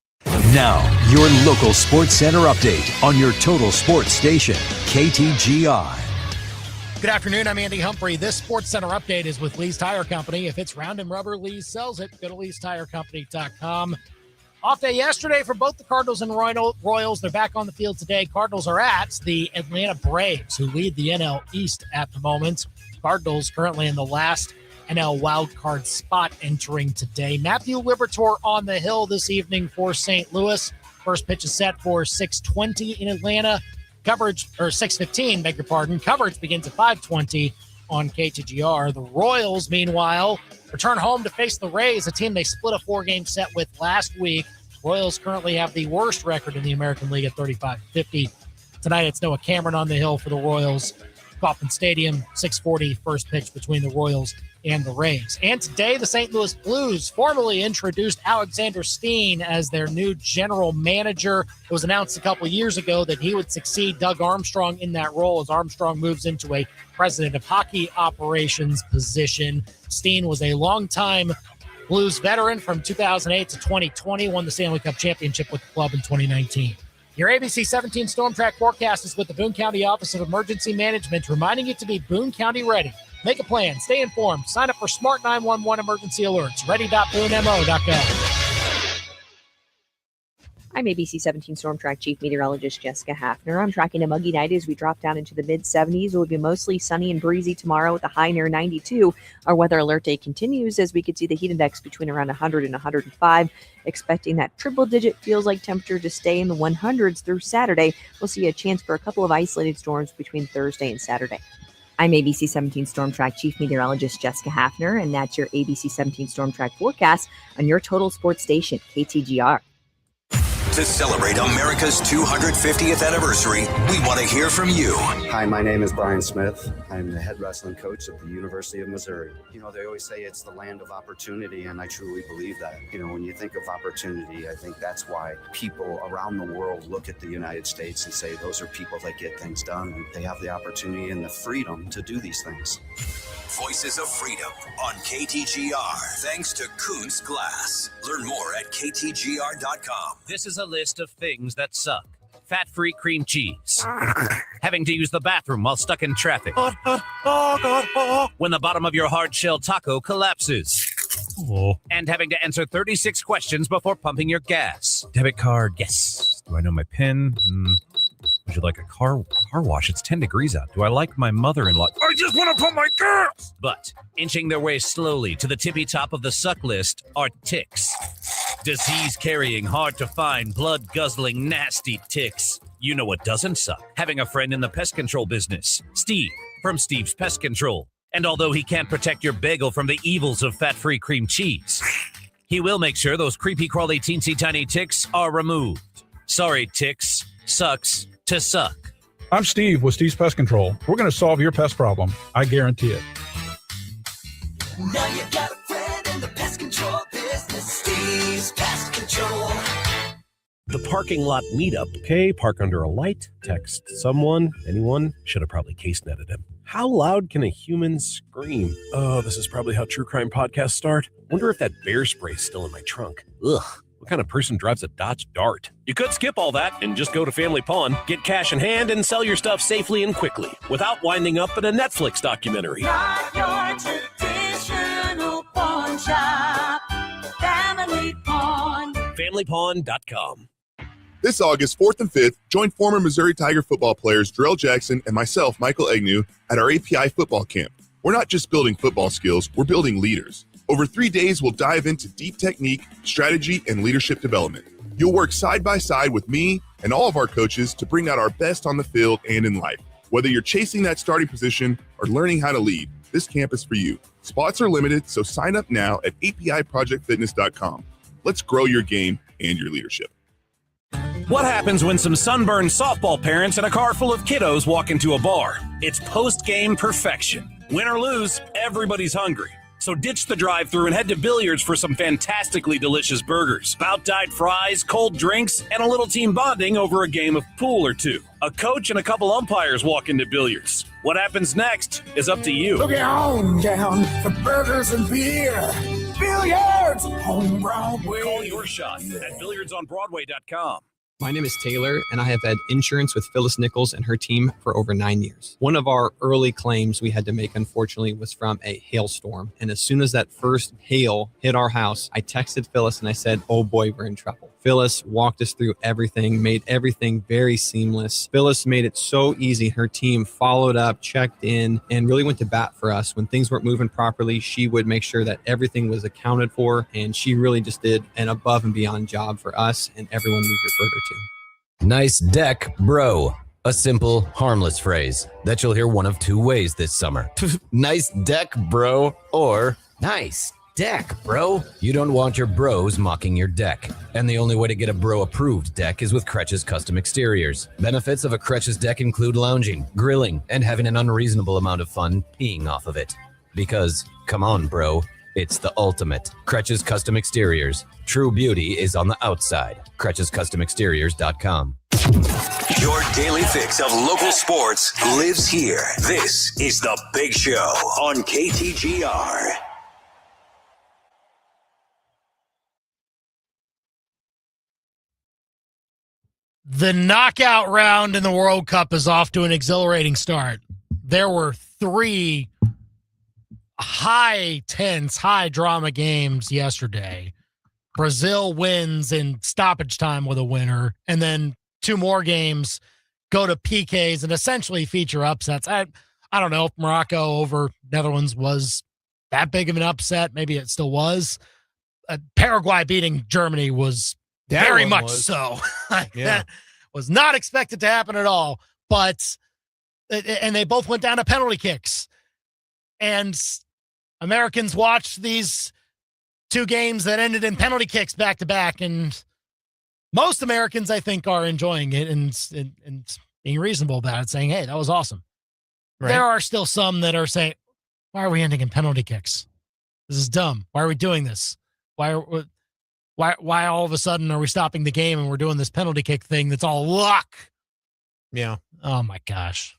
Now, your local sports center update on your total sports station, KTGR. Good afternoon. I'm Andy Humphrey. This Sports Center update is with Lee's Tire Company. If it's round and rubber, Lee's sells it. Go to leestirecompany.com. Off day yesterday for both the Cardinals and Royals. They're back on the field today. Cardinals are at the Atlanta Braves, who lead the NL East at the moment. Cardinals currently in the last NL wildcard spot entering today. Matthew Liberatore on the hill this evening for St. Louis. First pitch is set for 6:20 in Atlanta. Coverage, or 6:15, beg your pardon. Coverage begins at 5:20 on KTGR. The Royals, meanwhile, return home to face the Rays, a team they split a 4-game set with last week. Royals currently have the worst record in the American League at 35-50. Tonight, it's Noah Cameron on the hill for the Royals. Kauffman Stadium, 6:40, first pitch between the Royals and the Rays. And today, the St. Louis Blues formally introduced Alexander Steen as their new general manager. It was announced a couple years ago that he would succeed Doug Armstrong in that role as Armstrong moves into a president of hockey operations position. Steen was a longtime Blues veteran from 2008 to 2020, won the Stanley Cup championship with the club in 2019. Your ABC 17 Storm Track forecast is with the Boone County Office of Emergency Management, reminding you to be Boone County ready. Make a plan, stay informed, sign up for Smart 911 emergency alerts, ready.boonemo.gov. I'm ABC 17 Storm Track Chief Meteorologist Jessica Hafner. I'm tracking a muggy night as we drop down into the mid-70s. It will be mostly sunny and breezy tomorrow with a high near 92. Our weather alert day continues as we could see the heat index between around 100 and 105. Expecting that triple-digit feels-like temperature to stay in the 100s through Saturday. We'll see a chance for a couple of isolated storms between Thursday and Saturday. I'm ABC 17 Storm Track Chief Meteorologist Jessica Hafner, and that's your ABC 17 Storm Track forecast on your total sports station, KTGR. To celebrate America's 250th anniversary, we want to hear from you. Hi, my name is Brian Smith. I'm the head wrestling coach at the University of Missouri. You know, they always say it's the land of opportunity, and I truly believe that. You know, when you think of opportunity, I think that's why people around the world look at the United States and say those are people that get things done, and they have the opportunity and the freedom to do these things. Voices of Freedom on KTGR. Thanks to Kuntz Glass. Learn more at ktgr.com. This is a list of things that suck. Fat-free cream cheese. Having to use the bathroom while stuck in traffic. When the bottom of your hard-shell taco collapses. And having to answer 36 questions before pumping your gas. Debit card, yes. Do I know my PIN? Would you like a car wash? It's 10 degrees out. Do I like my mother-in-law? I just want to pump my gas! But inching their way slowly to the tippy top of the suck list are ticks. Disease-carrying, hard-to-find, blood-guzzling, nasty ticks. You know what doesn't suck? Having a friend in the pest control business. Steve, from Steve's Pest Control. And although he can't protect your bagel from the evils of fat-free cream cheese, he will make sure those creepy, crawly, teensy-tiny ticks are removed. Sorry, ticks. Sucks to suck. I'm Steve with Steve's Pest Control. We're going to solve your pest problem. I guarantee it. Now you got a friend in the pest control business. Steve's Pest Control. The parking lot meetup. Okay, park under a light, text someone, anyone. Should have probably case netted him. How loud can a human scream? Oh, this is probably how true crime podcasts start. Wonder if that bear spray's still in my trunk. Ugh. What kind of person drives a Dodge Dart? You could skip all that and just go to Family Pawn, get cash in hand, and sell your stuff safely and quickly without winding up in a Netflix documentary. Not your traditional pawn shop. Family Pawn. FamilyPawn.com. This August 4th and 5th, join former Missouri Tiger football players Drell Jackson and myself, Michael Agnew, at our API football camp. We're not just building football skills, we're building leaders. Over 3 days, we'll dive into deep technique, strategy, and leadership development. You'll work side by side with me and all of our coaches to bring out our best on the field and in life. Whether you're chasing that starting position or learning how to lead, this camp is for you. Spots are limited, so sign up now at apiprojectfitness.com. Let's grow your game and your leadership. What happens when some sunburned softball parents and a car full of kiddos walk into a bar? It's post-game perfection. Win or lose, everybody's hungry. So ditch the drive-thru and head to Billiards for some fantastically delicious burgers, spout-dyed fries, cold drinks, and a little team bonding over a game of pool or two. A coach and a couple umpires walk into Billiards. What happens next is up to you. Look on down for burgers and beer. Billiards on Broadway. Call your shot at billiardsonbroadway.com. My name is Taylor, and I have had insurance with Phyllis Nichols and her team for over 9 years. One of our early claims we had to make, unfortunately, was from a hailstorm. And as soon as that first hail hit our house, I texted Phyllis and I said, oh boy, we're in trouble. Phyllis walked us through everything, made everything very seamless. Phyllis made it so easy. Her team followed up, checked in, and really went to bat for us. When things weren't moving properly, she would make sure that everything was accounted for, and she really just did an above and beyond job for us and everyone we referred her to. Nice deck, bro. A simple, harmless phrase that you'll hear one of two ways this summer. Nice deck, bro, or nice deck, bro. You don't want your bros mocking your deck. And the only way to get a bro-approved deck is with Kretsch's Custom Exteriors. Benefits of a Kretsch's deck include lounging, grilling, and having an unreasonable amount of fun peeing off of it. Because, come on, bro, it's the ultimate. Kretsch's Custom Exteriors. True beauty is on the outside. Kretsch'sCustomExteriors.com. Your daily fix of local sports lives here. This is The Big Show on KTGR. The knockout round in the World Cup is off to an exhilarating start. There were 3 high-tense, high-drama games yesterday. Brazil wins in stoppage time with a winner, and then 2 more games go to PKs and essentially feature upsets. I don't know if Morocco over Netherlands was that big of an upset. Maybe it still was. Paraguay beating Germany was very much so. That was not expected to happen at all. But and they both went down to penalty kicks. And Americans watched these 2 games that ended in penalty kicks back to back, and most Americans, I think, are enjoying it and being reasonable about it, saying, hey, that was awesome. Right. There are still some that are saying, why are we ending in penalty kicks? This is dumb. Why are we doing this? Why all of a sudden are we stopping the game and we're doing this penalty kick thing that's all luck? Yeah. Oh, my gosh.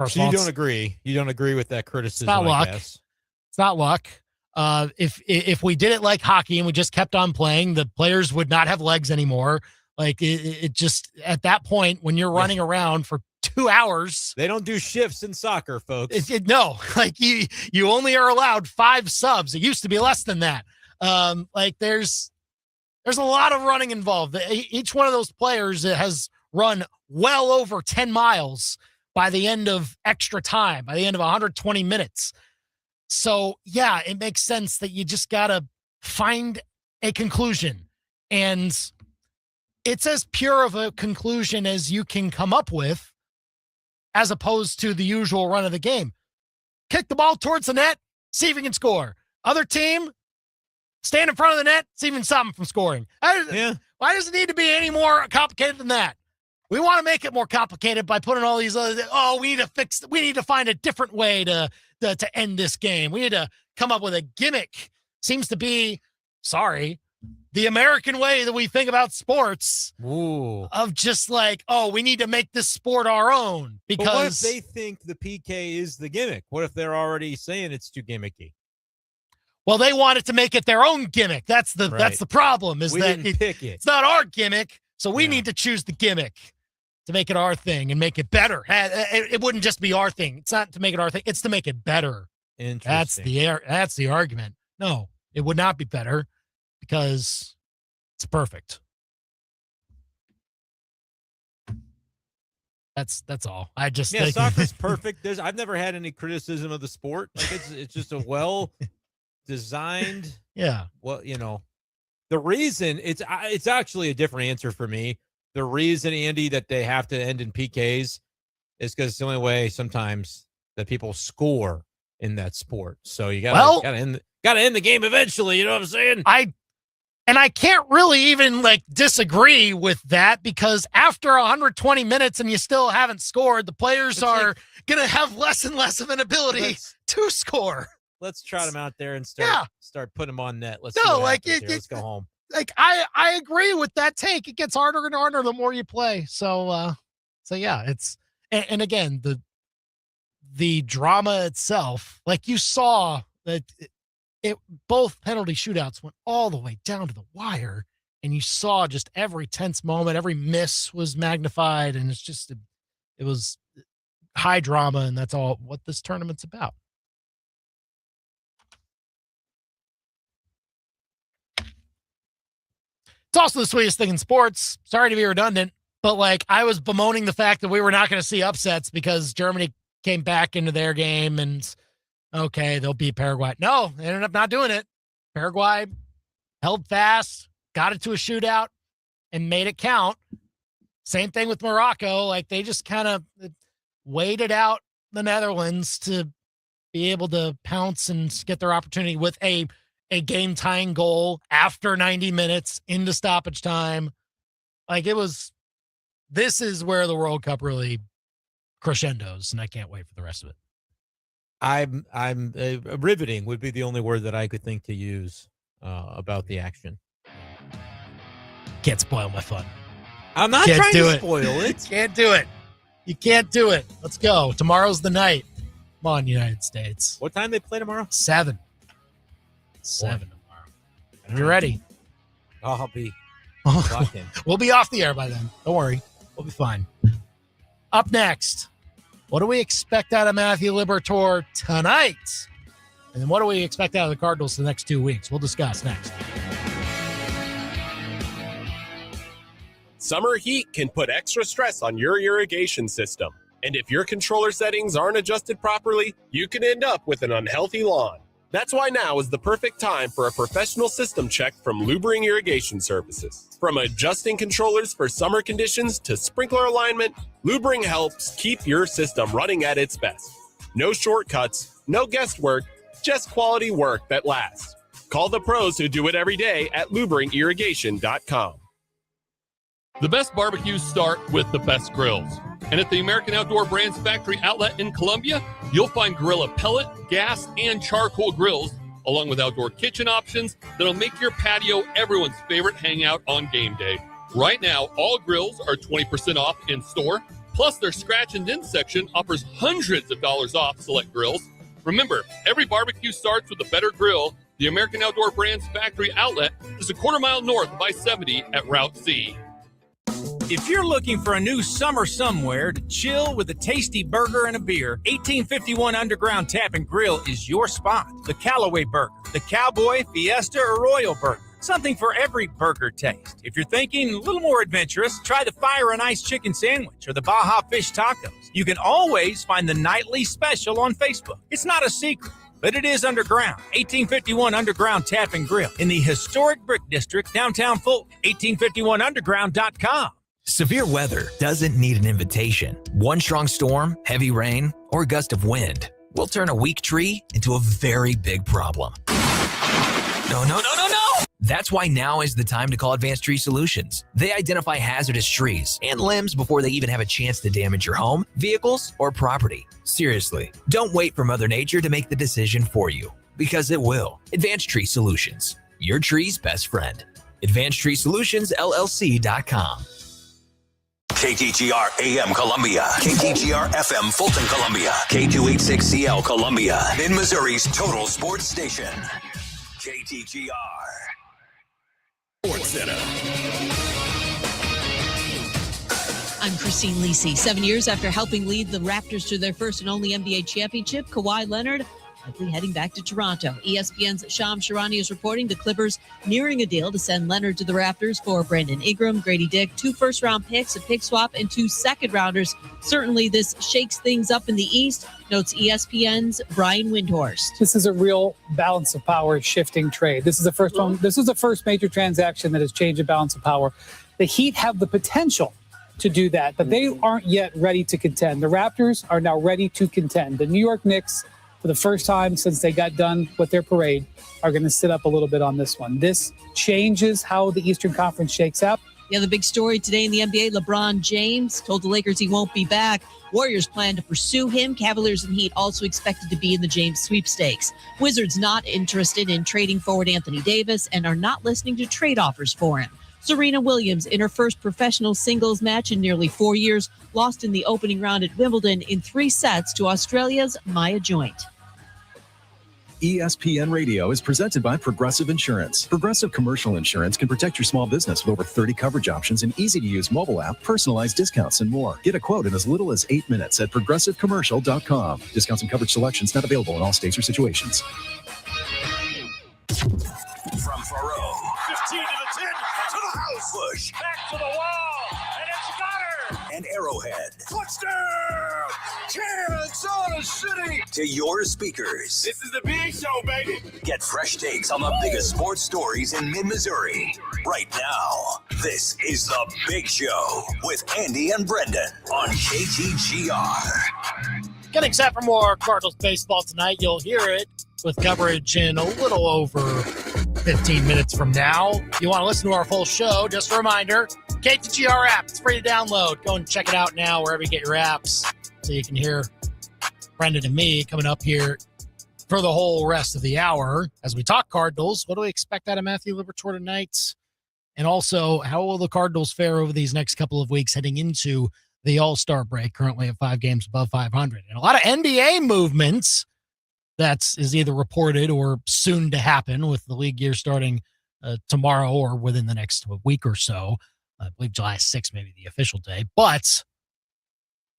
So you don't agree? You don't agree with that criticism, It's not luck. I guess. It's not luck. If we did it like hockey and we just kept on playing, the players would not have legs anymore. Like it just at that point when you're running around for 2 hours, they don't do shifts in soccer, folks. No, like you only are allowed 5 subs. It used to be less than that. Like there's a lot of running involved. Each one of those players has run well over 10 miles by the end of extra time, by the end of 120 minutes. So, yeah, it makes sense that you just got to find a conclusion. And it's as pure of a conclusion as you can come up with, as opposed to the usual run of the game. Kick the ball towards the net, see if you can score. Other team, stand in front of the net, see if you can stop them from scoring. Why does it need to be any more complicated than that? We want to make it more complicated by putting all these other, we need to find a different way to end this game. We need to come up with a gimmick. Seems to be, the American way that we think about sports. Ooh. Of just like, we need to make this sport our own. Because but what if they think the PK is the gimmick? What if they're already saying it's too gimmicky? Well, they wanted to make it their own gimmick. That's the problem. Is we that didn't pick it. It's not our gimmick, so we need to choose the gimmick to make it our thing and make it better. It wouldn't just be our thing. It's not to make it our thing. It's to make it better. Interesting. That's the argument. No, it would not be better because it's perfect. That's all. I just think soccer's perfect. I've never had any criticism of the sport. Like it's just a well designed. Yeah. Well, the reason it's actually a different answer for me. The reason, Andy, that they have to end in PKs is because it's the only way sometimes that people score in that sport. So you gotta end the game eventually. You know what I'm saying? I can't really even disagree with that, because after 120 minutes and you still haven't scored, the players are going to have less and less of an ability to score. Let's trot them out there and start putting them on net. Let's go home. Like I agree with that take. It gets harder and harder the more you play. So yeah, it's and again the drama itself, like you saw that both penalty shootouts went all the way down to the wire, and you saw just every tense moment, every miss was magnified, and it's just it was high drama, and that's all what this tournament's about. It's also the sweetest thing in sports. Sorry to be redundant, but like I was bemoaning the fact that we were not going to see upsets because Germany came back into their game and okay, they'll beat Paraguay. No, they ended up not doing it. Paraguay held fast, got it to a shootout, and made it count. Same thing with Morocco. Like they just kind of waited out the Netherlands to be able to pounce and get their opportunity with a game-tying goal after 90 minutes into stoppage time. Like this is where the World Cup really crescendos, and I can't wait for the rest of it. I'm riveting would be the only word that I could think to use about the action. Can't spoil my fun. I'm not trying to spoil it. Can't do it. You can't do it. Let's go. Tomorrow's the night. Come on, United States. What time they play tomorrow? 7 tomorrow. You're ready. I'll be locked in. We'll be off the air by then. Don't worry. We'll be fine. Up next, what do we expect out of Matthew Liberatore tonight? And then what do we expect out of the Cardinals the next 2 weeks? We'll discuss next. Summer heat can put extra stress on your irrigation system. And if your controller settings aren't adjusted properly, you can end up with an unhealthy lawn. That's why now is the perfect time for a professional system check from Lubring Irrigation Services. From adjusting controllers for summer conditions to sprinkler alignment, Lubring helps keep your system running at its best. No shortcuts, no guesswork, just quality work that lasts. Call the pros who do it every day at LubringIrrigation.com. The best barbecues start with the best grills. And at the American Outdoor Brands Factory Outlet in Columbia, you'll find Gorilla pellet, gas, and charcoal grills, along with outdoor kitchen options that'll make your patio everyone's favorite hangout on game day. Right now, all grills are 20% off in store, plus their scratch and dent section offers hundreds of dollars off select grills. Remember, every barbecue starts with a better grill. The American Outdoor Brands Factory Outlet is a quarter mile north of I-70 at Route C. If you're looking for a new summer somewhere to chill with a tasty burger and a beer, 1851 Underground Tap and Grill is your spot. The Callaway Burger, the Cowboy, Fiesta, or Royal Burger. Something for every burger taste. If you're thinking a little more adventurous, try the Fire and Ice Chicken Sandwich or the Baja Fish Tacos. You can always find the nightly special on Facebook. It's not a secret, but it is underground. 1851 Underground Tap and Grill in the historic Brick District, downtown Fulton. 1851underground.com. Severe weather doesn't need an invitation. One strong storm, heavy rain, or gust of wind will turn a weak tree into a very big problem. No. That's why now is the time to call Advanced Tree Solutions. They identify hazardous trees and limbs before they even have a chance to damage your home, vehicles, or property. Seriously, don't wait for Mother Nature to make the decision for you, because it will. Advanced Tree Solutions, your tree's best friend. AdvancedTreeSolutionsLLC.com. KTGR AM Columbia, KTGR FM Fulton Columbia, K286CL Columbia, in Missouri's total sports station. KTGR Sports Center. I'm Christine Lisi. 7 years after helping lead the Raptors to their first and only NBA championship, Kawhi Leonard likely heading back to Toronto. ESPN's Shams Charania is reporting the Clippers nearing a deal to send Leonard to the Raptors for Brandon Ingram, Grady Dick, 2 first-round picks, a pick swap, and 2 second-rounders. Certainly this shakes things up in the East, notes ESPN's Brian Windhorst. This is a real balance of power shifting trade. This is the first one. This is the first major transaction that has changed the balance of power. The Heat have the potential to do that, but they aren't yet ready to contend. The Raptors are now ready to contend. The New York Knicks, for the first time since they got done with their parade, are going to sit up a little bit on this one. This changes how the Eastern Conference shakes out. Yeah, the big story today in the NBA, LeBron James told the Lakers he won't be back. Warriors plan to pursue him. Cavaliers and Heat also expected to be in the James sweepstakes. Wizards not interested in trading forward Anthony Davis and are not listening to trade offers for him. Serena Williams, in her first professional singles match in nearly 4 years, lost in the opening round at Wimbledon in 3 sets to Australia's Maya Joint. ESPN Radio is presented by Progressive Insurance. Progressive Commercial Insurance can protect your small business with over 30 coverage options, an easy-to-use mobile app, personalized discounts, and more. Get a quote in as little as 8 minutes at ProgressiveCommercial.com. Discounts and coverage selections not available in all states or situations. From Faroe, tee to the 10, to the house. Bush. Back to the wall, and it's got her. And Arrowhead. Touchdown! Kansas City! To your speakers. This is the big show, baby. Get fresh takes on the biggest sports stories in mid-Missouri. Right now, this is The Big Show with Andy and Brendan on KTGR. Getting set for more Cardinals baseball tonight. You'll hear it with coverage in a little over 15 minutes from now. If you want to listen to our full show, just a reminder, KTGR app. It's free to download. Go and check it out now wherever you get your apps so you can hear Brendan and me coming up here for the whole rest of the hour as we talk Cardinals. What do we expect out of Matthew Liberatore tonight? And also, how will the Cardinals fare over these next couple of weeks heading into the All-Star break, currently at 5 games above 500? And a lot of NBA movements that is either reported or soon to happen with the league year starting tomorrow or within the next week or so. I believe July 6th may be the official day. But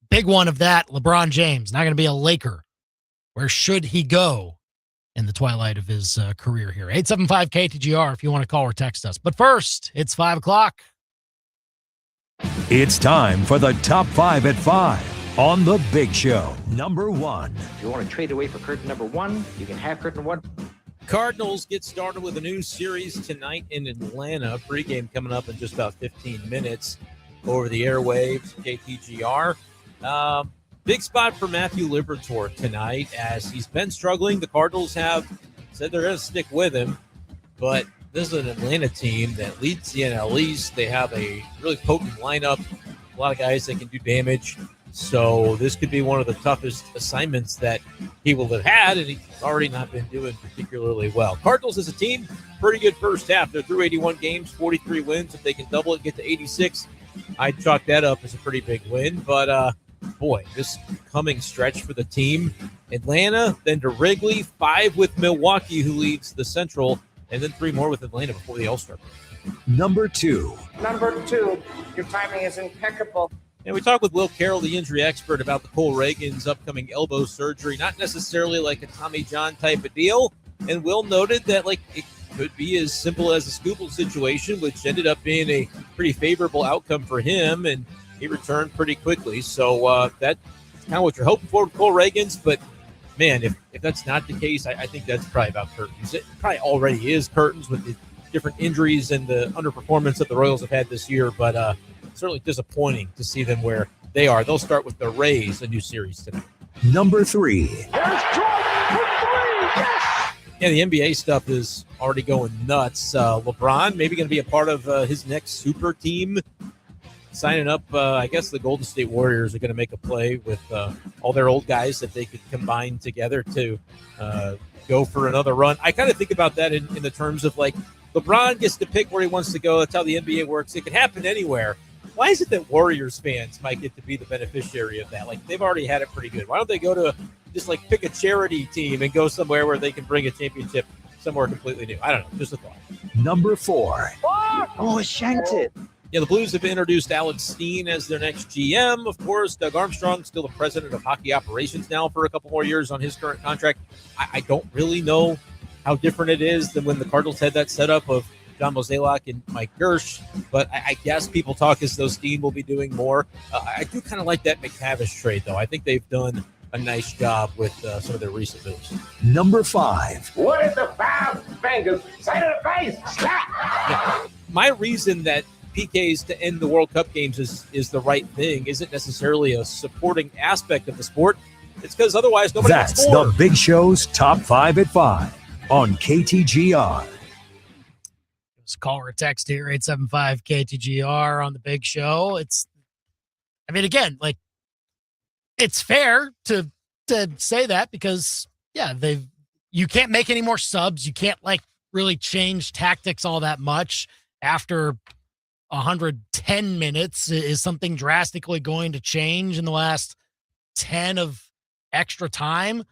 big one of that, LeBron James, not going to be a Laker. Where should he go in the twilight of his career here? 875-KTGR if you want to call or text us. But first, it's 5 o'clock. It's time for the top 5 at 5 on The Big Show. Number 1. If you want to trade away for curtain number 1, you can have curtain 1. Cardinals get started with a new series tonight in Atlanta. Pregame coming up in just about 15 minutes over the airwaves, KTGR. Big spot for Matthew Liberatore tonight as he's been struggling. The Cardinals have said they're going to stick with him, but this is an Atlanta team that leads the NL East. They have a really potent lineup, a lot of guys that can do damage. So this could be one of the toughest assignments that he will have had, and he's already not been doing particularly well. Cardinals as a team, pretty good first half. They're through 81 games, 43 wins. If they can double it, get to 86, I'd chalk that up as a pretty big win. But, boy, this coming stretch for the team. Atlanta, then to Wrigley, 5 with Milwaukee, who leads the Central, and then 3 more with Atlanta before the All-Star break. Number 2. Number 2, your timing is impeccable. And we talked with Will Carroll, the injury expert, about the Cole Reagan's upcoming elbow surgery. Not necessarily like a Tommy John type of deal. And Will noted that it could be as simple as a Scooble situation, which ended up being a pretty favorable outcome for him. And he returned pretty quickly. So that's kind of what you're hoping for with Cole Reagan's. But, man, if that's not the case, I think that's probably about curtains. It probably already is curtains with the different injuries and the underperformance that the Royals have had this year. But certainly disappointing to see them where they are. They'll start with the Rays, a new series tonight. Number 3. There's Jordan for 3. Yes! Yeah, the NBA stuff is already going nuts. LeBron maybe going to be a part of his next super team. Signing up, I guess the Golden State Warriors are going to make a play with all their old guys that they could combine together to go for another run. I kind of think about that in the terms of LeBron gets to pick where he wants to go. That's how the NBA works. It can happen anywhere. Why is it that Warriors fans might get to be the beneficiary of that? They've already had it pretty good. Why don't they go to just pick a charity team and go somewhere where they can bring a championship somewhere completely new? I don't know. Just a thought. Number 4. Oh, shanked it. Yeah, the Blues have introduced Alex Steen as their next GM. Of course, Doug Armstrong, still the president of hockey operations now for a couple more years on his current contract. I don't really know how different it is than when the Cardinals had that setup of John Mozeliak and Mike Gersh, but I guess people talk as though Steen will be doing more. I do kind of like that McTavish trade, though. I think they've done a nice job with some of their recent moves. Number 5. What is the 5 fingers? Say to the face. Slap. Yeah. My reason that PKs to end the World Cup games is the right thing isn't necessarily a supporting aspect of the sport. It's because otherwise nobody can That's score. The Big Show's top 5 at 5 on KTGR. Call or text here, 875-KTGR on the Big Show. It's fair to say that because, you can't make any more subs. You can't, really change tactics all that much after 110 minutes. Is something drastically going to change in the last 10 of extra time?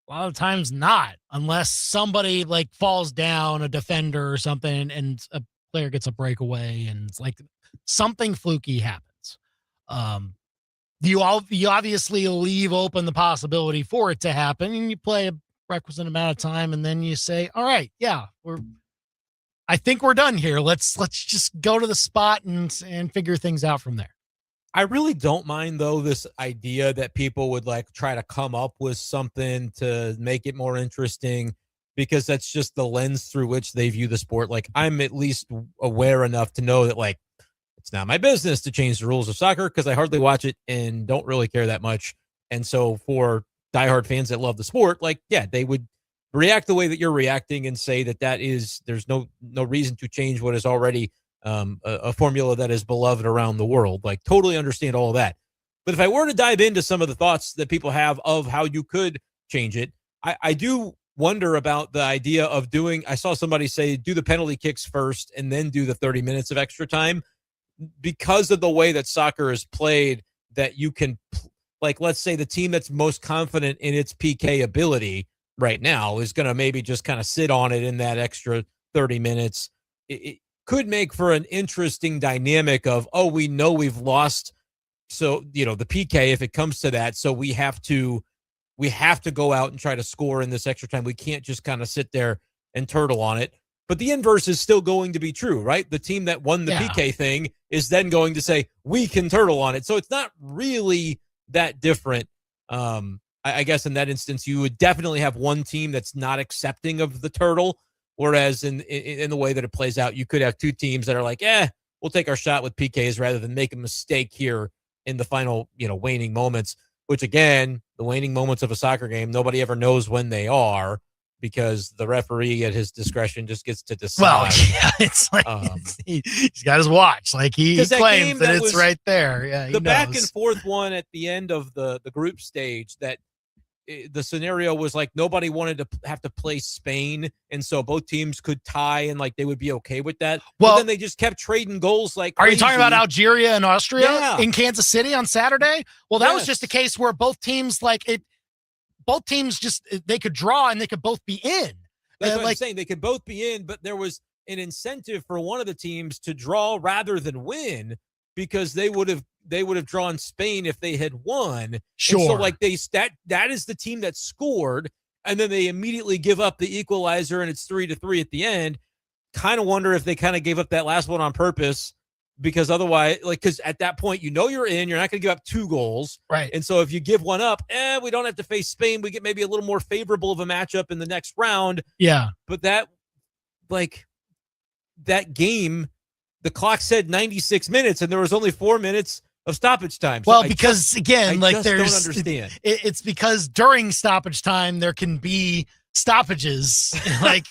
A lot of times not, unless somebody falls down, a defender or something, and a player gets a breakaway and it's something fluky happens. You obviously leave open the possibility for it to happen, and you play a requisite amount of time, and then you say, all right, yeah, we're I think we're done here. Let's just go to the spot and figure things out from there. I really don't mind, though, this idea that people would like try to come up with something to make it more interesting, because that's just the lens through which they view the sport. Like, I'm at least aware enough to know that, like, it's not my business to change the rules of soccer because I hardly watch it and don't really care that much. And so for diehard fans that love the sport, like, yeah, they would react the way that you're reacting and say that there's no reason to change what is already a formula that is beloved around the world. Like, totally understand all of that. But if I were to dive into some of the thoughts that people have of how you could change it, I do wonder about the idea of I saw somebody say, do the penalty kicks first and then do the 30 minutes of extra time, because of the way that soccer is played, that you can, like, let's say the team that's most confident in its PK ability right now is going to maybe just kind of sit on it in that extra 30 minutes. It could make for an interesting dynamic of, oh, we know we've lost. So, the PK, if it comes to that, so we have to go out and try to score in this extra time. We can't just kind of sit there and turtle on it. But the inverse is still going to be true, right? The team that won the PK thing is then going to say, we can turtle on it. So it's not really that different. I guess in that instance, you would definitely have one team that's not accepting of the turtle, whereas in the way that it plays out, you could have two teams that are like, we'll take our shot with PKs rather than make a mistake here in the final, waning moments, which, again, the waning moments of a soccer game, nobody ever knows when they are, because the referee at his discretion just gets to decide. Well, yeah, it's like he's got his watch. Like he claims that it's right there. Yeah, the back and forth one at the end of the group stage, that the scenario was like nobody wanted to have to play Spain, and so both teams could tie, and like they would be okay with that. Well, but then they just kept trading goals like crazy. Are you talking about Algeria and Austria in Kansas City on Saturday? Well, that was just a case where both teams just they could draw and they could both be in. That's what I'm saying. They could both be in, but there was an incentive for one of the teams to draw rather than win, because they would have drawn Spain if they had won. Sure. And so like that is the team that scored, and then they immediately give up the equalizer and it's 3-3 at the end. Kind of wonder if they kind of gave up that last one on purpose, because otherwise, because at that point, you're in, you're not going to give up 2 goals. Right. And so if you give one up, we don't have to face Spain. We get maybe a little more favorable of a matchup in the next round. Yeah. But that game, the clock said 96 minutes and there was only 4 minutes of stoppage time. So well, because again, don't there's, understand. It's because during stoppage time, there can be stoppages, like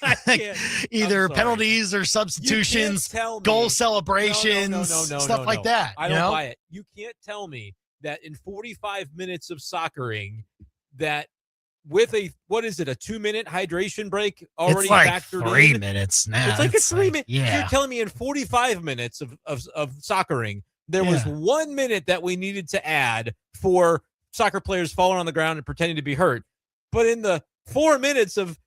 either penalties or substitutions, goal celebrations, stuff like that. I don't buy it. You can't tell me that in 45 minutes of soccering, that with a 2-minute hydration break already it's like factored 3 in? minutes now. It's like a 3 minute. Yeah. You're telling me in 45 minutes of soccering, there was 1 minute that we needed to add for soccer players falling on the ground and pretending to be hurt. But in the 4 minutes of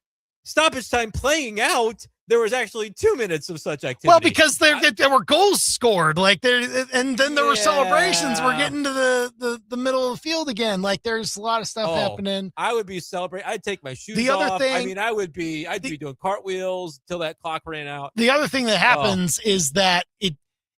stoppage time playing out, there was actually 2 minutes of such activity. Well, because there were goals scored, and then there were celebrations. We're getting to the middle of the field again. Like there's a lot of stuff happening. I would be celebrating. I'd take my shoes off. I'd be doing cartwheels till that clock ran out. The other thing that happens is that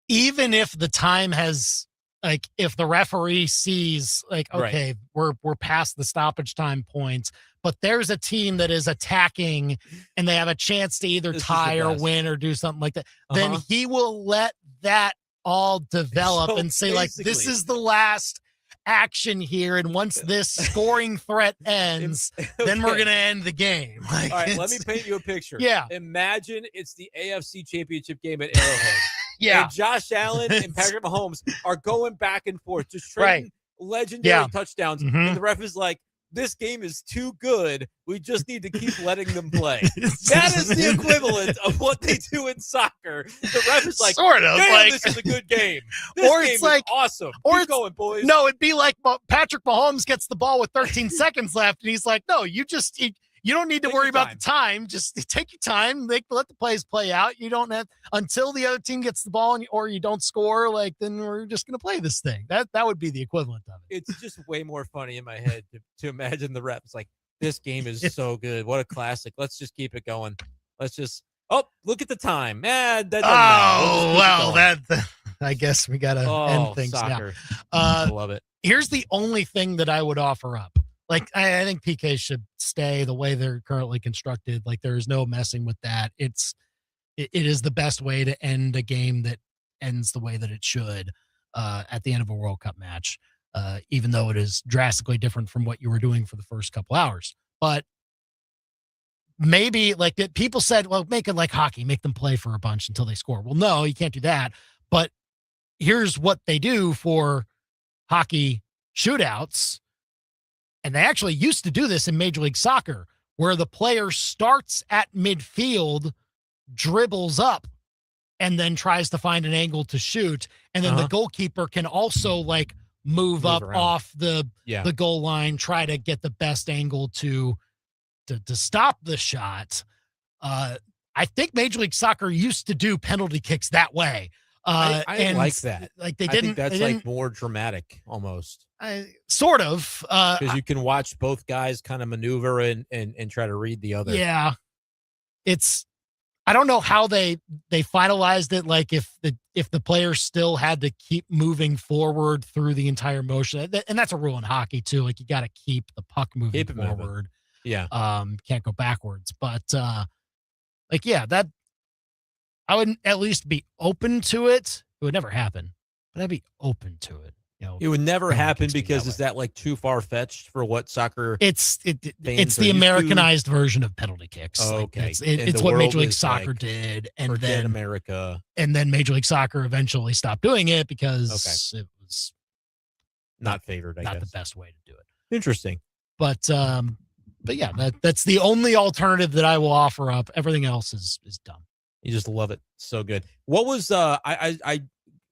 even if the time has, like, if the referee sees, like, okay, we're past the stoppage time points, but there's a team that is attacking and they have a chance to either tie or win or do something like that, then he will let that all develop and say, like, this is the last action here, and once this scoring threat ends, then we're going to end the game. Like, all right, let me paint you a picture. Yeah. Imagine it's the AFC Championship game at Arrowhead. Yeah. And Josh Allen and Patrick Mahomes are going back and forth, just trading legendary touchdowns. And the ref is like, this game is too good. We just need to keep letting them play. That is the equivalent of what they do in soccer. The ref is like, sort of, damn, this is a good game. This or game it's like is awesome. Or keep going, boys. No, it'd be like Patrick Mahomes gets the ball with 13 seconds left, and he's like, no, you don't need to worry about the time. Just take your time. Let the plays play out. You don't have until the other team gets the ball or you don't score. Like, then we're just going to play this thing. That would be the equivalent of it. It's just way more funny in my head to imagine the ref. It's like, this game is so good. What a classic. Let's just keep it going. Let's just Oh, look at the time. That doesn't matter. We'll just keep it going. I guess we got to end things soccer. now. I love it. Here's the only thing that I would offer up. Like, I think PK should stay the way they're currently constructed. Like, there's no messing with that. It is the best way to end a game that ends the way that it should at the end of a World Cup match, even though it is drastically different from what you were doing for the first couple hours. But maybe, like, people said, well, make it like hockey, make them play for a bunch until they score. Well, no, you can't do that. But here's what they do for hockey shootouts. And they actually used to do this in Major League Soccer, where the player starts at midfield, dribbles up, and then tries to find an angle to shoot. And then the goalkeeper can also like move up around off the goal line, try to get the best angle to stop the shot. I think Major League Soccer used to do penalty kicks that way. I like that. Like they I didn't. think that's they like didn't, more dramatic almost. Sort of. Because you can watch both guys kind of maneuver and try to read the other. Yeah. I don't know how they finalized it. Like if the player still had to keep moving forward through the entire motion, and that's a rule in hockey too. Like you got to keep the puck moving forward. Yeah. Can't go backwards. But that I would at least be open to it. It would never happen, but I'd be open to it. It would never happen because is that like too far fetched for what soccer? It's the Americanized version of penalty kicks. Oh, like okay, it's what Major League Soccer did, and then America, and then Major League Soccer eventually stopped doing it because it was not favored. I guess the best way to do it. Interesting, but yeah, that's the only alternative that I will offer up. Everything else is dumb. You just love it. So good. What was I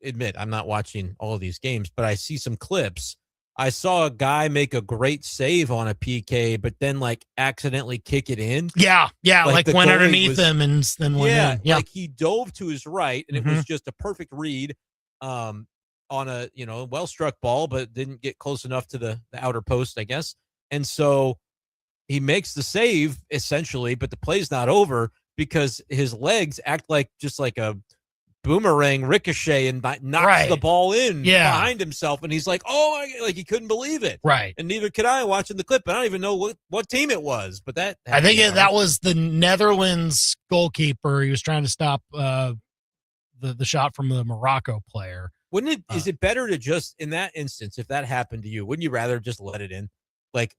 admit I'm not watching all of these games, but I see some clips. I saw a guy make a great save on a PK, but then like accidentally kick it in. Yeah, like went underneath him and then went in. Yeah, like he dove to his right, and it was just a perfect read on a well struck ball, but didn't get close enough to the outer post, I guess. And so he makes the save essentially, but the play's not over because his legs act like just like a boomerang ricochet and knocks the ball in behind himself, and he's like, like he couldn't believe it, right? And neither could I watching the clip. I don't even know what team it was, but that I think that was the Netherlands goalkeeper. He was trying to stop the shot from the Morocco player. Wouldn't it? Is it better to just in that instance, if that happened to you, wouldn't you rather just let it in? Like